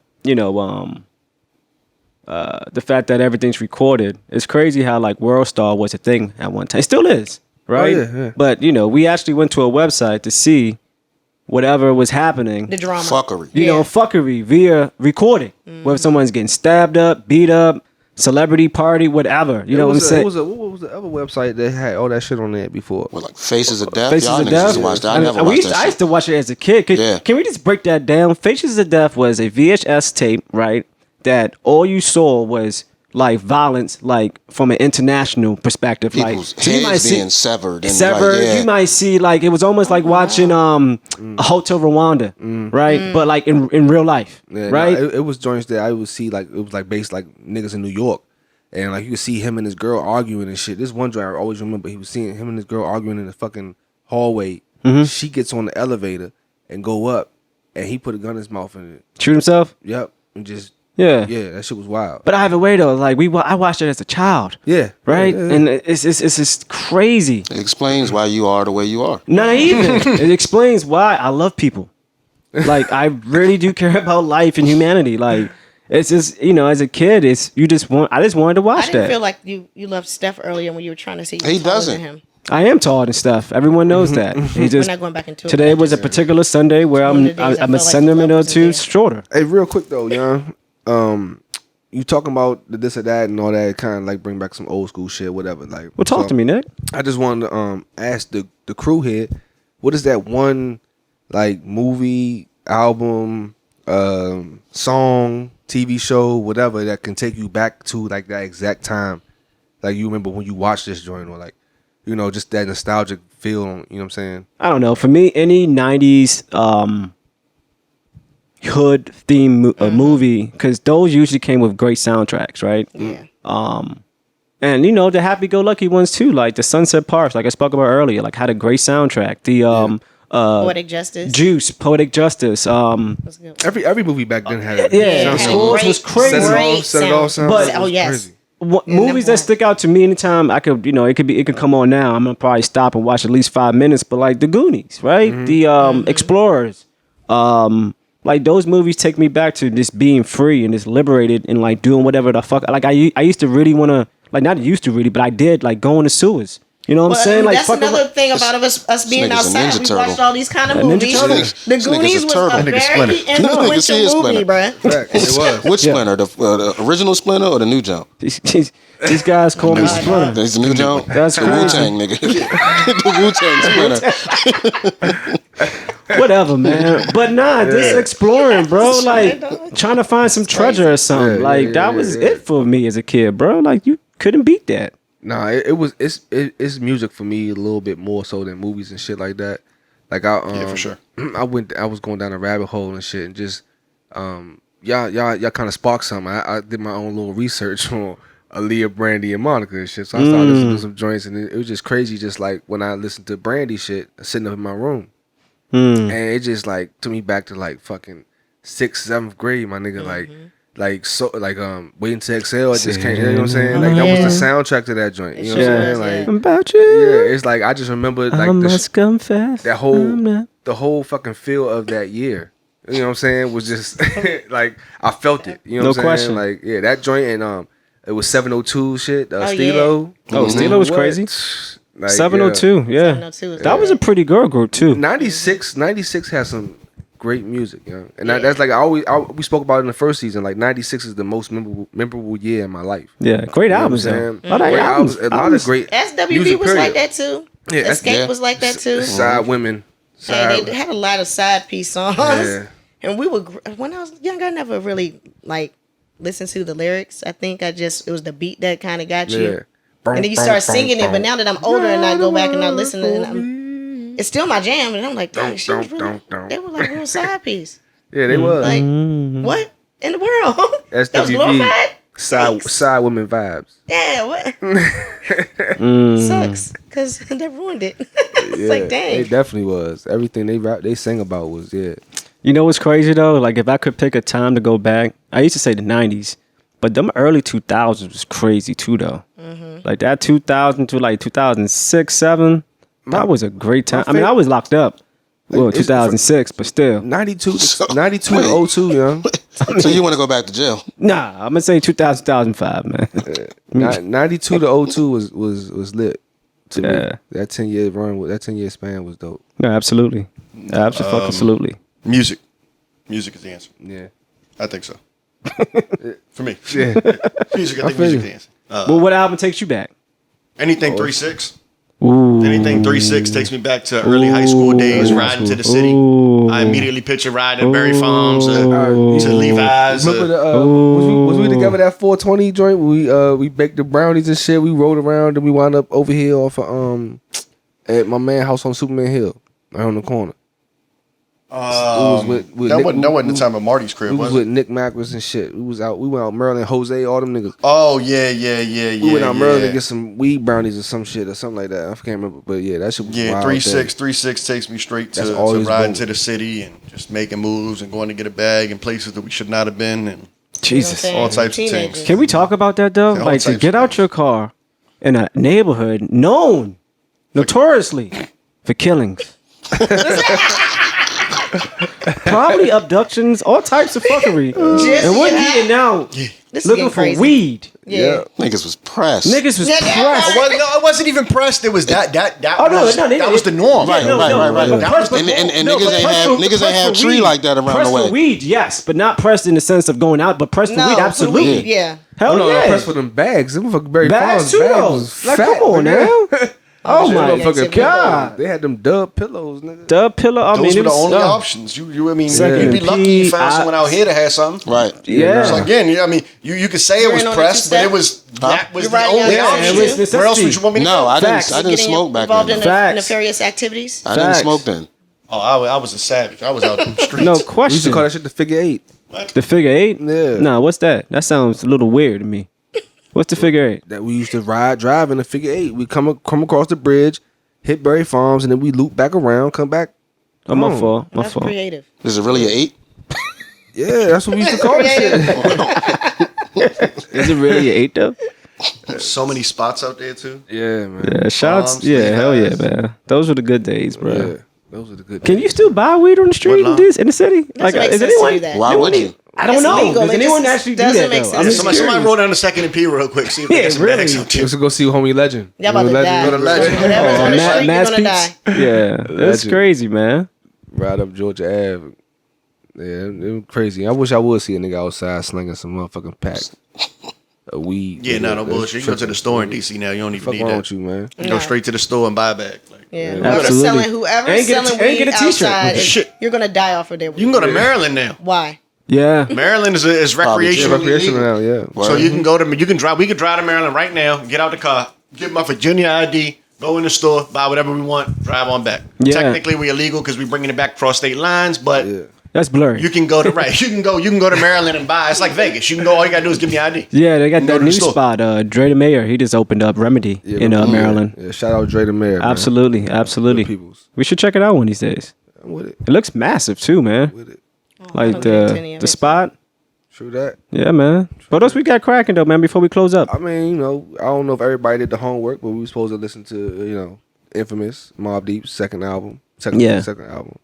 the fact that everything's recorded, it's crazy how like World Star was a thing at one time. It still is, right? yeah. But we actually went to a website to see whatever was happening. The drama. Fuckery. Fuckery via recording. Whether someone's getting stabbed up, beat up, celebrity party, whatever. You know what I'm saying? What was the other website that had all that shit on there before? With like Faces of Death. Faces Y'all of niggas Death. used to watch that. I And never we watched used, that I shit. used to watch it as a kid. Yeah. Can we just break that down? Faces of Death was a VHS tape, right? That all you saw was like violence, like from an international perspective. People's like so you might heads see being severed. And severed. Like, yeah. You might see like it was almost like watching a Hotel Rwanda, right? But like in real life, Yeah, right? nah, it was joints that I would see like it was like based like niggas in New York, and like you could see him and his girl arguing and shit. This one joint I always remember. He was seeing him and his girl arguing in the fucking hallway. She gets on the elevator and go up, and he put a gun in his mouth and Shoot himself. yep, and just Yeah. that shit was wild. But either way though, like I watched it as a child. Yeah, Right, yeah, yeah. and it's just crazy. It explains why you are the way you are. Not even. It explains why I love people. Like I really do care about life and humanity. Like it's just as a kid, I just wanted to I watch didn't that. feel like you loved Steph earlier when you were trying to see. He taller doesn't. Than him. I am taller than Steph. Everyone knows that. He just We're not going back into it. today was a particular Sunday where One of the days I I'm a felt like centimeter the or love two wasn't shorter. Hey, real quick though, young. You talking about the this or that and all that, kind of like bring back some old school shit, whatever. Like, Well, talk to me, Nick. I just wanted to ask the crew here, what is that one like movie, album, song, TV show, whatever that can take you back to like that exact time, like you remember when you watched this joint, or like just that nostalgic feel. You know what I'm saying? I don't know. For me, any '90s hood theme movie, because those usually came with great soundtracks, right? Yeah. And you know the happy-go-lucky ones too, like the Sunset Parks, like I spoke about earlier, like had a great soundtrack. The Poetic Justice. Juice, Poetic Justice. That's good. Every movie back then had a Yeah, soundtrack. scores was crazy. Set it off sound. But- It oh was yes. crazy. Movies that stick out to me anytime I could, you know, it could come on now. I'm gonna probably stop and watch at least 5 minutes. But like the Goonies, right? The Explorers, like those movies take me back to just being free and just liberated and like doing whatever the fuck. Like I used to really want to, like not used to really, but I did like go in the sewers. You know what I'm saying? Like that's fucking another thing about us being nigga's a outside. Ninja We Turtle. watched all these kind of Ninja movies. Turtles. The This nigga's Goonies a was turtle. a That nigga Splinter. very That nigga influential see his movie, Splinter. bruh. Fact, it was. Which Splinter? The original Splinter or the new jump? these guys call me Splinter. That's the new jump. That's the crazy. Wu Tang nigga. The Wu Tang Splinter. Whatever, man. But nah, just exploring, bro. Like trying to find some treasure or something. Like that was it for me as a kid, bro. Like you couldn't beat that. Nah, it's music for me a little bit more so than movies and shit like that. Like Yeah, for sure. I was going down a rabbit hole and shit, and just y'all kind of sparked something. I did my own little research on Aaliyah, Brandy, and Monica and shit. So I started listening to some joints, and it was just crazy. Just like when I listened to Brandy shit, sitting up in my room, and it just like took me back to like fucking 6th, 7th grade, my nigga. Like so Waiting to Exhale. It just came. You know what I'm saying? Like that was the soundtrack to that joint. You know what I'm saying? Like About you. yeah, it's like I just remember like I must confess. that the whole fucking feel of that year. You know what I'm saying? Was just like I felt it. You know No what I'm question. saying? Like yeah, that joint and it was 702 shit. yeah. Stilo. Oh, Stilo was What? crazy. Like, 702, yeah. 702 is That was a pretty girl group too. 96 has some great music, you know? And that's like we spoke about it in the first season. Like 96 is the most memorable year in my life. Yeah, great You know albums what I'm though. saying? A lot of Great albums. albums, a lot of great SWV music, was like period. that too. Yeah, Escape was like that too. Side women. Hey, they had a lot of side piece songs. Yeah. And we were when I was younger, I never really like listened to the lyrics. I think it was the beat that kind of got you. Yeah. And then you start singing it, but now that I'm older and I go back and I listen and it's still my jam, and I'm like, dang, she was really, they were like real side piece. Yeah, they was. Like, what in the world? That was glorified? SWV side women vibes. Yeah, what? Sucks, because they ruined it. It's like, dang. It definitely was. Everything they sang about was You know what's crazy though? Like if I could pick a time to go back, I used to say the 90s, but them early 2000s was crazy too though. Like that 2000 to like 2006, 7, that was a great time. I mean, I was locked up. Well, 2006, but still. 92 to 02, young. So you want to go back to jail? Nah, I'm gonna say 2000, 2005, man. 92 to 02 was lit. To me. Yeah. That 10-year run, that 10-year span was dope. No, absolutely. Absolutely. Music. Music is the answer. Yeah. I think so. For me. Yeah. Music, I think feel music you. is the answer. Well, what album takes you back? Anything 3-6. Ooh. Anything 3-6 takes me back to early high school days, riding to the city. Ooh. I immediately picture riding to Berry Farms, to Levi's. Remember was we together that 420 joint? We baked the brownies and shit. We rode around and we wound up over here off of at my man house on Superman Hill, right on the corner. that wasn't the time of Marty's crib, We was was with it? Nick Macris and shit. We went out Maryland, Jose, all them niggas. Oh, yeah. We went out Maryland to get some weed brownies or some shit or something like that. I can't remember, but yeah, that shit was Yeah, wild. 3-6 takes me straight That's to always riding gold. to the city and just making moves and going to get a bag in places that we should not have been. And Jesus. You know what I'm all saying? types of Teenagers. things. Can we talk about that though? Yeah, all Like to types get of out your car in a neighborhood known notoriously for killings. Probably abductions, all types of fuckery. And we're getting out This is looking getting for crazy. weed. Yeah. Niggas was pressed. Niggas was Yeah, pressed. It wasn't even pressed. It was that was the norm. Right, right. But pressed And no, niggas but ain't pressed have for- niggas ain't pressed have for tree weed. like that around Pressed the way. for weed, yes, but not pressed in the sense of going out, but pressed for No, weed, for absolutely. weed, yeah. Hell Oh no, yeah. press for them bags. Them fucking Berry Bags Farms too, bags though. was Like, fat, come on nigga. now. Oh my yeah, Motherfucking God. They had them dub pillows, nigga. The pillow, I mean, Those were it the was, only options. You I mean, Second you'd be and lucky P, you found someone out here that had something. Right. Yeah. So again, I mean, you could say it was You're in on pressed, the but it two-step? was that was You're the riding only on Yeah, option. it was necessity. Where else would you want me to No, go? I Facts. didn't Getting smoke back involved then. in Facts. nefarious activities. I didn't Facts. smoke then. Oh, I was a savage. I was out in the streets. No We used to question. call that shit the figure 8. The figure 8? Yeah. Nah, what's that? That sounds a little weird to me. What's the figure 8? That we used to drive in a figure 8. We come across the bridge, hit Berry Farms, and then we loop back around, come back. Oh, my fault. My That's fault. creative. Is it really an 8? Yeah, that's what we used to call it. Is it really an 8 though? So many spots out there too. Yeah, man. Yeah, shouts. Palms, Yeah, hell yeah, Levi's. man. Those were the good days, bro. Yeah, those are the good. Can days. you still buy weed on the street What, in the city? Doesn't make is sense to anyone? do that. Why would you? I don't It's know. legal. Does It anyone just actually do doesn't that make though? sense. I'm Yeah, just Somebody curious. roll down the second and P real quick. See if they Yeah, get some really. bags out there. Let's go see Homie Legend. Y'all about Homie to die. Go to Legend. Whatever's on the street, Mass you're gonna die. Peeps? Yeah, that's Legend. crazy, man. Right up Georgia Ave. Yeah, it was crazy. I wish I would see a nigga outside slinging some motherfucking pack of weed. Yeah, no That's bullshit. You go to the tripping. store in DC now. You don't even Fuck need wrong that. with you, man? You go straight to the store and buy a bag. Like, Yeah, Absolutely. whoever's And get a- selling and weed get a t-shirt. outside, Shit. you're gonna die off of their weed. you can go to Maryland now. Why? Yeah. Maryland is Probably recreational. Recreational now, yeah. So you can go to we can drive to Maryland right now, get out the car, get my Virginia ID, go in the store, buy whatever we want, drive on back. Yeah. Technically we illegal because we're bringing it back across state lines, but Yeah. That's blurry. you can go to you can go to Maryland and buy. It's like Vegas. You can go, all you gotta do is give me ID. Yeah, they got You go that to the new store. spot. Dre the Mayor, he just opened up Remedy in Maryland. Yeah, shout out Dre the Mayor. Man. Absolutely, absolutely. Good peoples. We should check it out one of these days. I'm with it. It looks massive too, man. With it. Like don't get any of the it. spot. True that. Yeah, man. What else we got cracking though, man? Before we close up. I mean, I don't know if everybody did the homework, but we were supposed to listen to, Infamous, Mobb Deep's second album. Second album.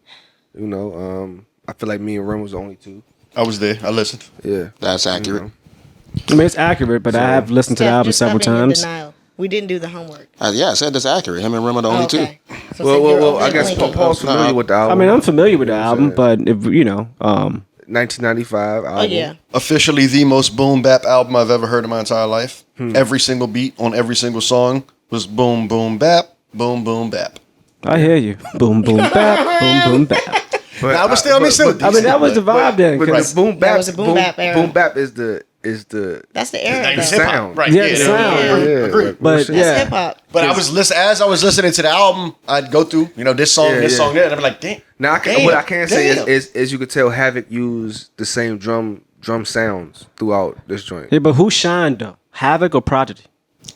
I feel like me and Ren was the only two. I was there. I listened. Yeah. That's accurate. I mean, it's accurate, but I have listened to the Steph, album just stop several being in times. denial. We didn't do the homework. Yeah, I said that's accurate. Him and Rim are the only two. Okay. So Well, I guess Paul's familiar with the album. I mean, I'm familiar with the You know what album, I'm but if 1995 album. Oh yeah. Officially the most boom bap album I've ever heard in my entire life. Every single beat on every single song was boom boom bap, boom boom bap. I hear you. Boom, boom, bap, boom, boom, bap. But Nah, but still, I mean, still I mean, that was the vibe then. But 'cause- the boom bap, was a boom bap era. Boom bap is the That's the era. Like, though. it's hip-hop. sound. Right. Yeah, the sound. Agree. like, But real shit. yeah. That's hip hop. But as I was listening to the album, I'd go through, this song, Yeah, this yeah. song, there, and I'd be like, damn. Now Damn, what I can say damn. is you could tell Havoc used the same drum sounds throughout this joint. Yeah, but who shined though? Havoc or Prodigy?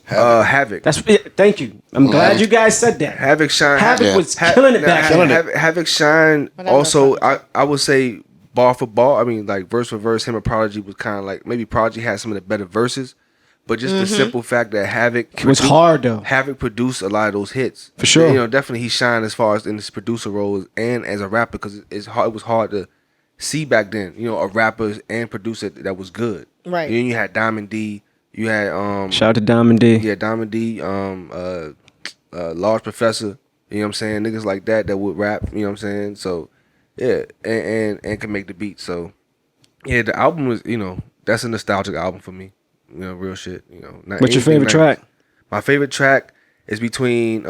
Havoc. That's it. Thank you. I'm glad you guys said that. Havoc shine. Havoc was killing it back then. Havoc shine. But I love Also, Prodigy. I would say bar for bar. I mean, like verse for verse, him and Prodigy was kind of like maybe Prodigy had some of the better verses, but just the simple fact that Havoc It was hard though. Havoc produced a lot of those hits For sure. Definitely he shined as far as in his producer roles and as a rapper because it's hard. It was hard to see back then. A rapper and producer that was good. Right. And then you had Diamond D. You had Shout out to Diamond D. yeah, Diamond D, Large Professor, you know what I'm saying? Niggas like that would rap, you know what I'm saying? So, yeah, and can make the beat. So, yeah, the album was, that's a nostalgic album for me. Real shit, Not What's your anything favorite like- track? My favorite track is between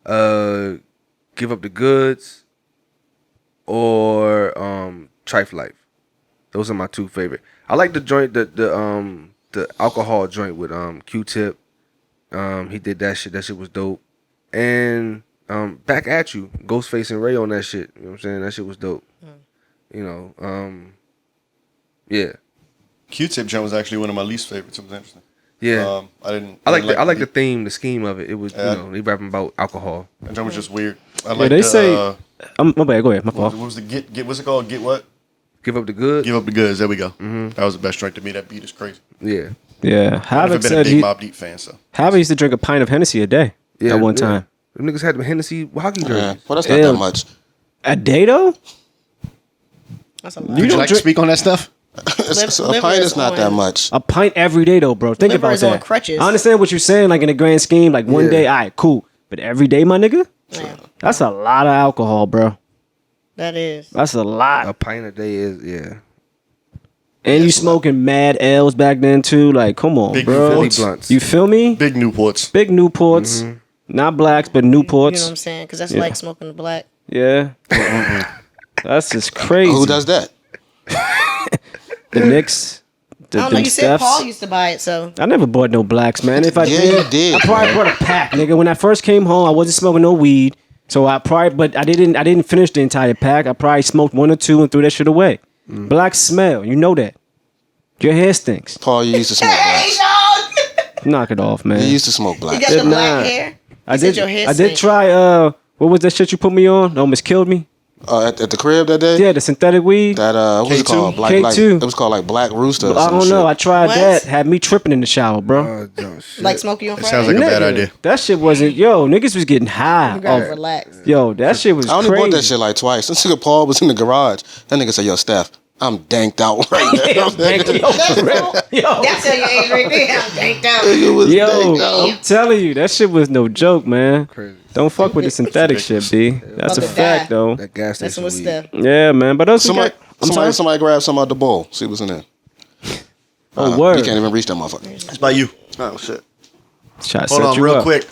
Give Up the Goods or Trife Life. Those are my two favorite. I like the joint, the alcohol joint with Q-Tip. He did that shit. That shit was dope. And Back at You, Ghostface and Ray on that shit. You know what I'm saying? That shit was dope. Yeah. Q-Tip joint was actually one of my least favorites. It was interesting. Yeah. I I like the theme, the scheme of it. It was they rapping about alcohol. That joint was just weird. They say. My bad. Go ahead. My what fault. was the get? What's it called? Get what? Give Up the Good. Give up the goods. There we go. That was the best joint to me. That beat is crazy. Yeah. Yeah, I've Havoc never been a said big Mobb Deep fan, so Havoc used to drink a pint of Hennessy a day Yeah. at one yeah. time. Them niggas had them Hennessy hockey jerseys. Yeah. Well, that's not Yeah. that much. A day though? That's a lot. You would you don't like to drink speak on that stuff? A Liver pint is is not that on- much. a pint every day though, bro. Think Liver about is on that. crutches. I understand what you're saying, like in the grand scheme, like one Yeah. day, all right, cool. But every day, my nigga, Yeah, that's a lot of alcohol, bro. that is. That's a lot. A pint a day is yeah. And you smoking mad L's back then too. Like, come on, Big bro. Philly Newports. blunts. You feel me? Big Newports. Big Newports. Not blacks, but You know Newports. what I'm saying? Because that's Yeah. like smoking the black. Yeah. That's just crazy. Who does that? The Knicks. The, I don't know. them You said Stephs. Paul used to buy it, so I never bought no blacks, man. If I Yeah, did, you did, I probably bought a pack, nigga. When I first came home, I wasn't smoking no weed, so I didn't finish the entire pack. I probably smoked one or two and threw that shit away. Black smell, you know that. Your hair stinks. Paul, you used to smoke blacks. Knock it off, man. You used to smoke You blacks. got the Nah. black hair. I You said did. your hair I did stink. try. What was that shit you put me on? That almost killed me. At the crib that day? Yeah, the synthetic weed. That, what was it K2? called? K2. It was called like Black Rooster. Or I some don't know. shit. I tried What? that. Had me tripping in the shower, bro. Shit. Like Smokey on It Friday. sounds like a bad Nigga, idea. That shit wasn't. Yo, niggas was getting high. You gotta off- relax. Yo, that shit was I only crazy. bought that shit like twice. This nigga Paul was in the garage. That nigga said, yo, Steph, I'm danked out right now. Thank you. Yo, That's your age right there. I'm danked out. Nigga was yo, danked out. I'm telling you, that shit was no joke, man. Crazy. Don't fuck with the synthetic shit, B. That's a About to fact, die. though. That gas That's station what's weed. stuff. Yeah, man. But those Somebody grab some out the bowl. See what's in there. Oh, word. You can't even reach that motherfucker. It's by you. Oh, shit. Try to Hold set on, you real up. quick.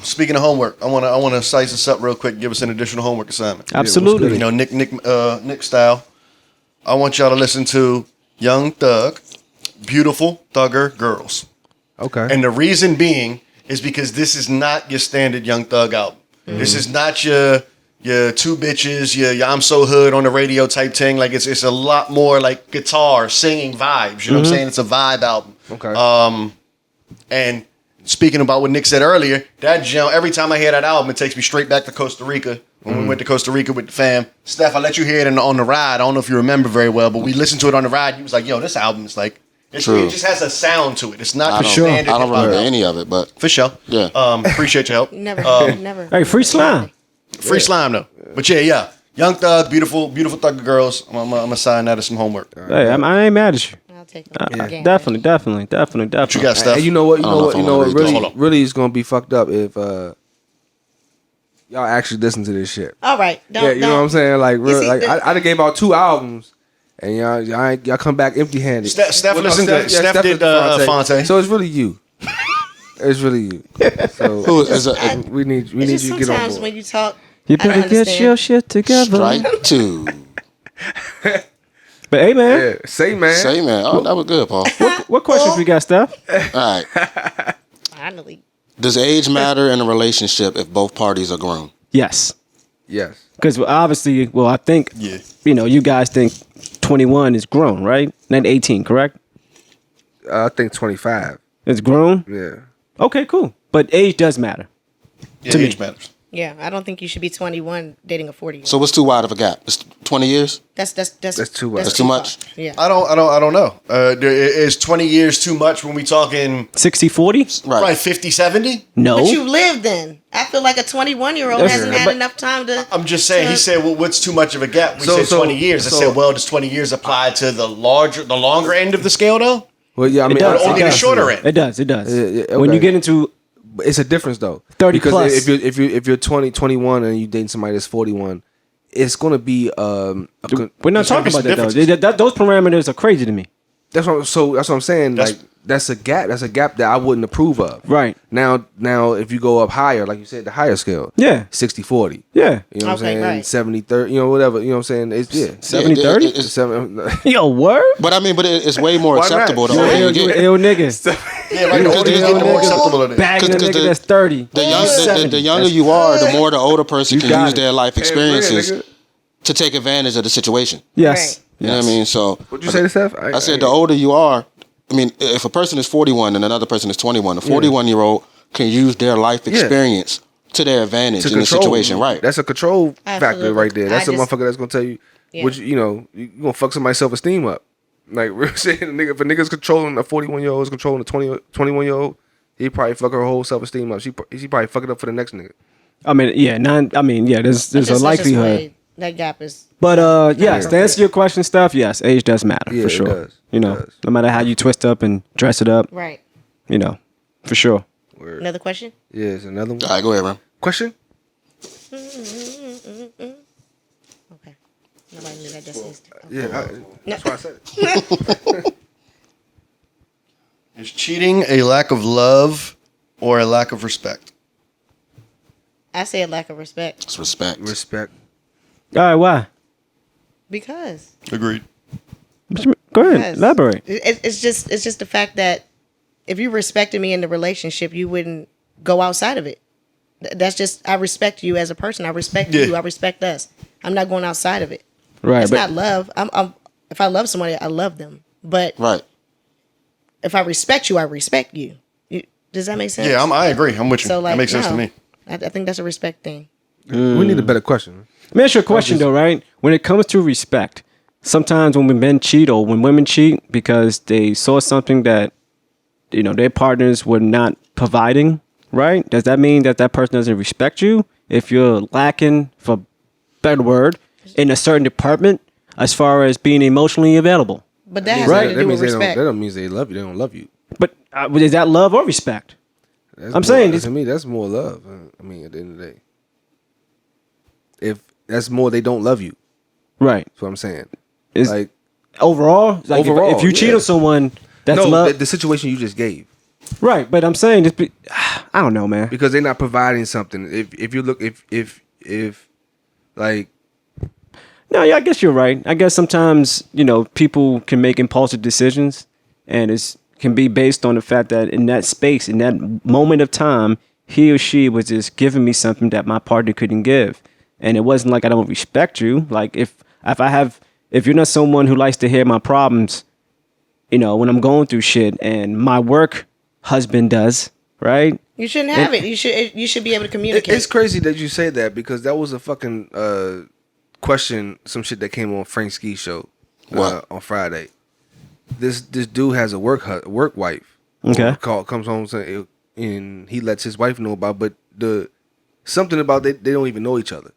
Speaking of homework, I wanna size this up real quick. Give us an additional homework assignment. Absolutely. You know, Nick style. I want y'all to listen to Young Thug, Beautiful Thugger Girls. Okay. And the reason being is because this is not your standard Young Thug album. This is not your two bitches, your I'm so hood on the radio type thing. Like it's a lot more like guitar, singing vibes. You know what I'm saying? It's a vibe album. Okay. And speaking about what Nick said earlier, that jam, every time I hear that album, it takes me straight back to Costa Rica. When we went to Costa Rica with the fam. Steph, I let you hear it on the ride. I don't know if you remember very well, but we listened to it on the ride. He was like, yo, this album is like, it True. just has a sound to it. It's not I your don't, standard I don't hip-hop remember album. any of it, but For sure. Yeah. Appreciate your help. Never, never. Hey, free slime. Free slime though. But yeah. Young Thug, beautiful Thugger Girls. I'm gonna assign that as some homework. Hey, I ain't mad at you. I'll take it. Definitely. What you got, Steph? And you know what? I don't know if I wanna read this. Hold Really is gonna be fucked up if y'all actually listen to this shit. All right. Don't, Yeah, you know what I'm saying? Like, real, see, like the- I done gave out 2 albums, and y'all come back empty-handed. Steph Well, listened to Steph did listened to Fonte. So it's really you. It's really you. So who is it? we need It's you just to get on sometimes board. when you talk, You I don't better get understand. your shit together. Strike 2. But hey, man, Yeah, say man. Say, man. Oh, that was good, Paul. what questions we got, Steph? All right. Finally. Does age matter in a relationship if both parties are grown? Yes. Yes. Because obviously, I think, Yeah. you guys think 21 is grown, right? Not 18, correct? I think 25. It's grown? Yeah. Okay, cool. But age does matter. Yeah, To me. age matters. Yeah, I don't think you should be 21 dating a 40-year-old. So what's too wide of a gap? It's 20 years? That's too much. That's too much? far. Yeah. I don't know. Is 20 years too much when we talking 60, 40? probably Right. 50, 70? No. But you lived then. I feel like a 21-year-old That's- hasn't had but- enough time to. I'm just saying. He said, "Well, what's too much of a gap?" We So- said 20 years. I so- said, "Well, does 20 years apply to the longer end of the scale, though?" Well, yeah, I mean, does, only it the does. shorter end. It does. It does. Yeah, When okay. you get into But it's a difference though. 30 because plus. if you're 20, 21 and you dating somebody that's 41, it's gonna be we're not gonna talking be about some that though. differences. Those parameters are crazy to me. that's what I'm saying. That's- Like that's a gap. That's a gap that I wouldn't approve of. Right. Now if you go up higher, like you said, the higher scale. Yeah. 60-40. Yeah. You know what I'm Okay, saying? right. 70-30, whatever. You know what I'm saying? It's 70, It- 30? it- it's- Yo, word? But I mean, it's way more Why not? acceptable the You older you You get. ill nigga. Yeah, right. The Because older you the get, the more older- acceptable it is. Bagging a 'Cause nigga the- that's 30. The younger you are, the more the older person You can got use it. their life experiences nigga. to take advantage of the situation. Yes. You know what I mean? So What'd you say to Steph? I said the older you are, I mean, if a person is 41 and another person is 21, a 41-year-old can use their life experience to their advantage in the situation, right? That's a control factor Absolutely. right there. That's I a just- motherfucker that's gonna tell you, Yeah. what you gonna fuck somebody's self-esteem up. Like we're saying, if a nigga's controlling a 41-year-old is controlling a 21-year-old, he probably fuck her whole self-esteem up. She probably fuck it up for the next nigga. I mean, yeah, there's a That's just likelihood. way that gap is. But yes, to answer your question, stuff, yes, age does matter Yeah, for it sure. does. You know, It does. no matter how you twist up and dress it up, Right. For sure. Another question? Yeah, it's another one. All right, go ahead, man. Question? Okay. Nobody knew that. Just needs to. Yeah, No. that's why I said it. Is cheating a lack of love or a lack of respect? I say a lack of respect It's respect. Respect. All right, why? because Agreed. Go ahead, Yes. elaborate. it's just the fact that if you respected me in the relationship, you wouldn't go outside of it. That's just I respect you as a person. I respect Yeah. you. I respect us. I'm not going outside of it. Right, It's but not love. I'm if I love somebody, I love them. But Right. if I respect you, I respect you. Does that make sense? Yeah, I agree. I'm with you. So like, that makes sense to no, me. I think that's a respect thing. We need a better question. Let me ask you a question though, right? When it comes to respect, sometimes when men cheat or when women cheat because they saw something that, you know, their partners were not providing, right? Does that mean that that person doesn't respect you if you're lacking, for better word, in a certain department as far as being emotionally available? But that has Right. nothing to do with respect. That don't mean they love you. They don't love you. But is that love or respect? That's I'm more, saying this- to me that's more love. I mean, at the end of the day, if that's more, they don't love you. Right. That's what I'm saying. Is Like overall, like Overall, if you cheat yeah. on someone, that's no, love. the situation you just gave, Right. But I'm saying this. I don't know, man. because they're not providing something. If you look, if like No, yeah, I guess you're right. I guess sometimes, you know, people can make impulsive decisions, and it can be based on the fact that in that space, in that moment of time, he or she was just giving me something that my partner couldn't give. And it wasn't like I don't respect you. Like if you're not someone who likes to hear my problems, you know, when I'm going through shit, and my work husband does, right? You shouldn't have it. You should be able to communicate. it's crazy that you say that, because that was a fucking question, some shit that came on Frank Ski's show on Friday. This dude has a work wife. Okay. Comes home and he lets his wife know about, but something about they don't even know each other.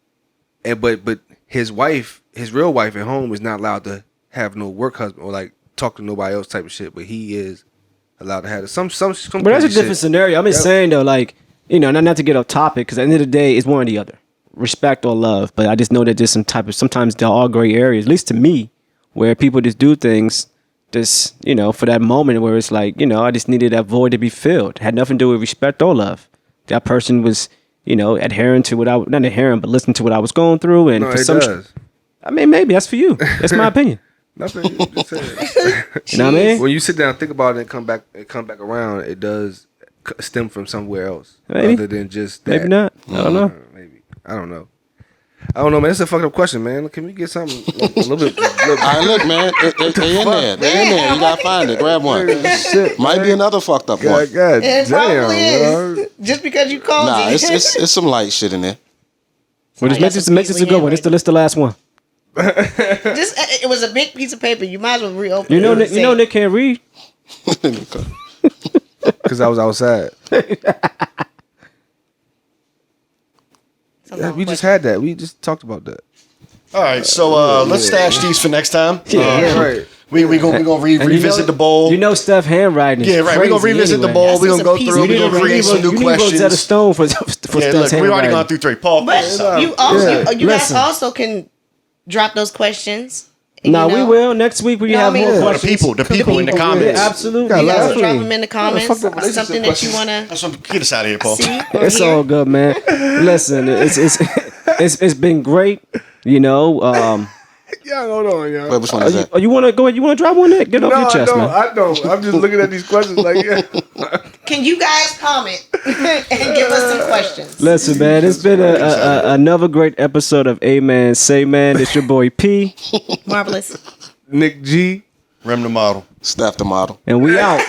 And but his real wife at home is not allowed to have no work husband or like talk to nobody else type of shit, but he is allowed to have it. Some But that's a crazy different shit. scenario. I'm just saying though, like, you know, not to get off topic, because at the end of the day, it's one or the other, respect or love. But I just know that there's sometimes there are gray areas, at least to me, where people just do things just, you know, for that moment where it's like, you know, I just needed that void to be filled. It had nothing to do with respect or love. That person was, you know, adhering to not adhering, but listening to what I was going through. And No, for it some, does. I mean, maybe that's for you. That's my opinion. Nothing. You just said. You know what I mean? When you sit down and think about it and come back around, it does stem from somewhere else, Maybe. other than just that. Maybe not. I don't know. Maybe. I don't know. Man. It's a fucked up question, man. Can we get something a little bit? All right, look, man, they in there. They in there. You gotta find it. Grab one. Shit, Might be another fucked up one. God It damn, probably bro. is. Just because you called Nah, it. it's some light shit in there. Well, just make this a good one. It's the last one. Just it was a big piece of paper. You might as well reopen. You know, it. Nick can't read. Because I was outside. It's a Yeah, long we just question. had that. We just talked about that. All right, so let's stash these for next time. Right. We gonna revisit the bowl. You know, Steph handwriting. Yeah, right. We're gonna revisit the bowl. We're gonna go That's through. just a We're gonna piece create some new You need Rosetta questions. Stone for Yeah, Steph's look, we've already handwriting. gone through 3. Paul, But you also, you guys Listen. also can drop those questions. Nah, you know. we will next week. We No, I have mean- more Yeah, the questions. people in the comments. Yeah, absolutely. Yeah, You guys will Definitely. drop them in the comments. fuck up relationship Something that you questions. want to That's what, get us out of here, Paul. see or It's hear. all good, man. Listen, it's been great. You know, Yeah, hold on, y'all. Wait, which one is that? you want to go ahead? You want to drop one there? Get it off your chest, man. I don't. I'm just looking at these questions like, yeah. Can you guys comment and give us some questions? Listen, man, it's been another great episode of Amen Say Man. It's your boy P, Marvelous. Nick G. Rem the model. Steph the model. and we out.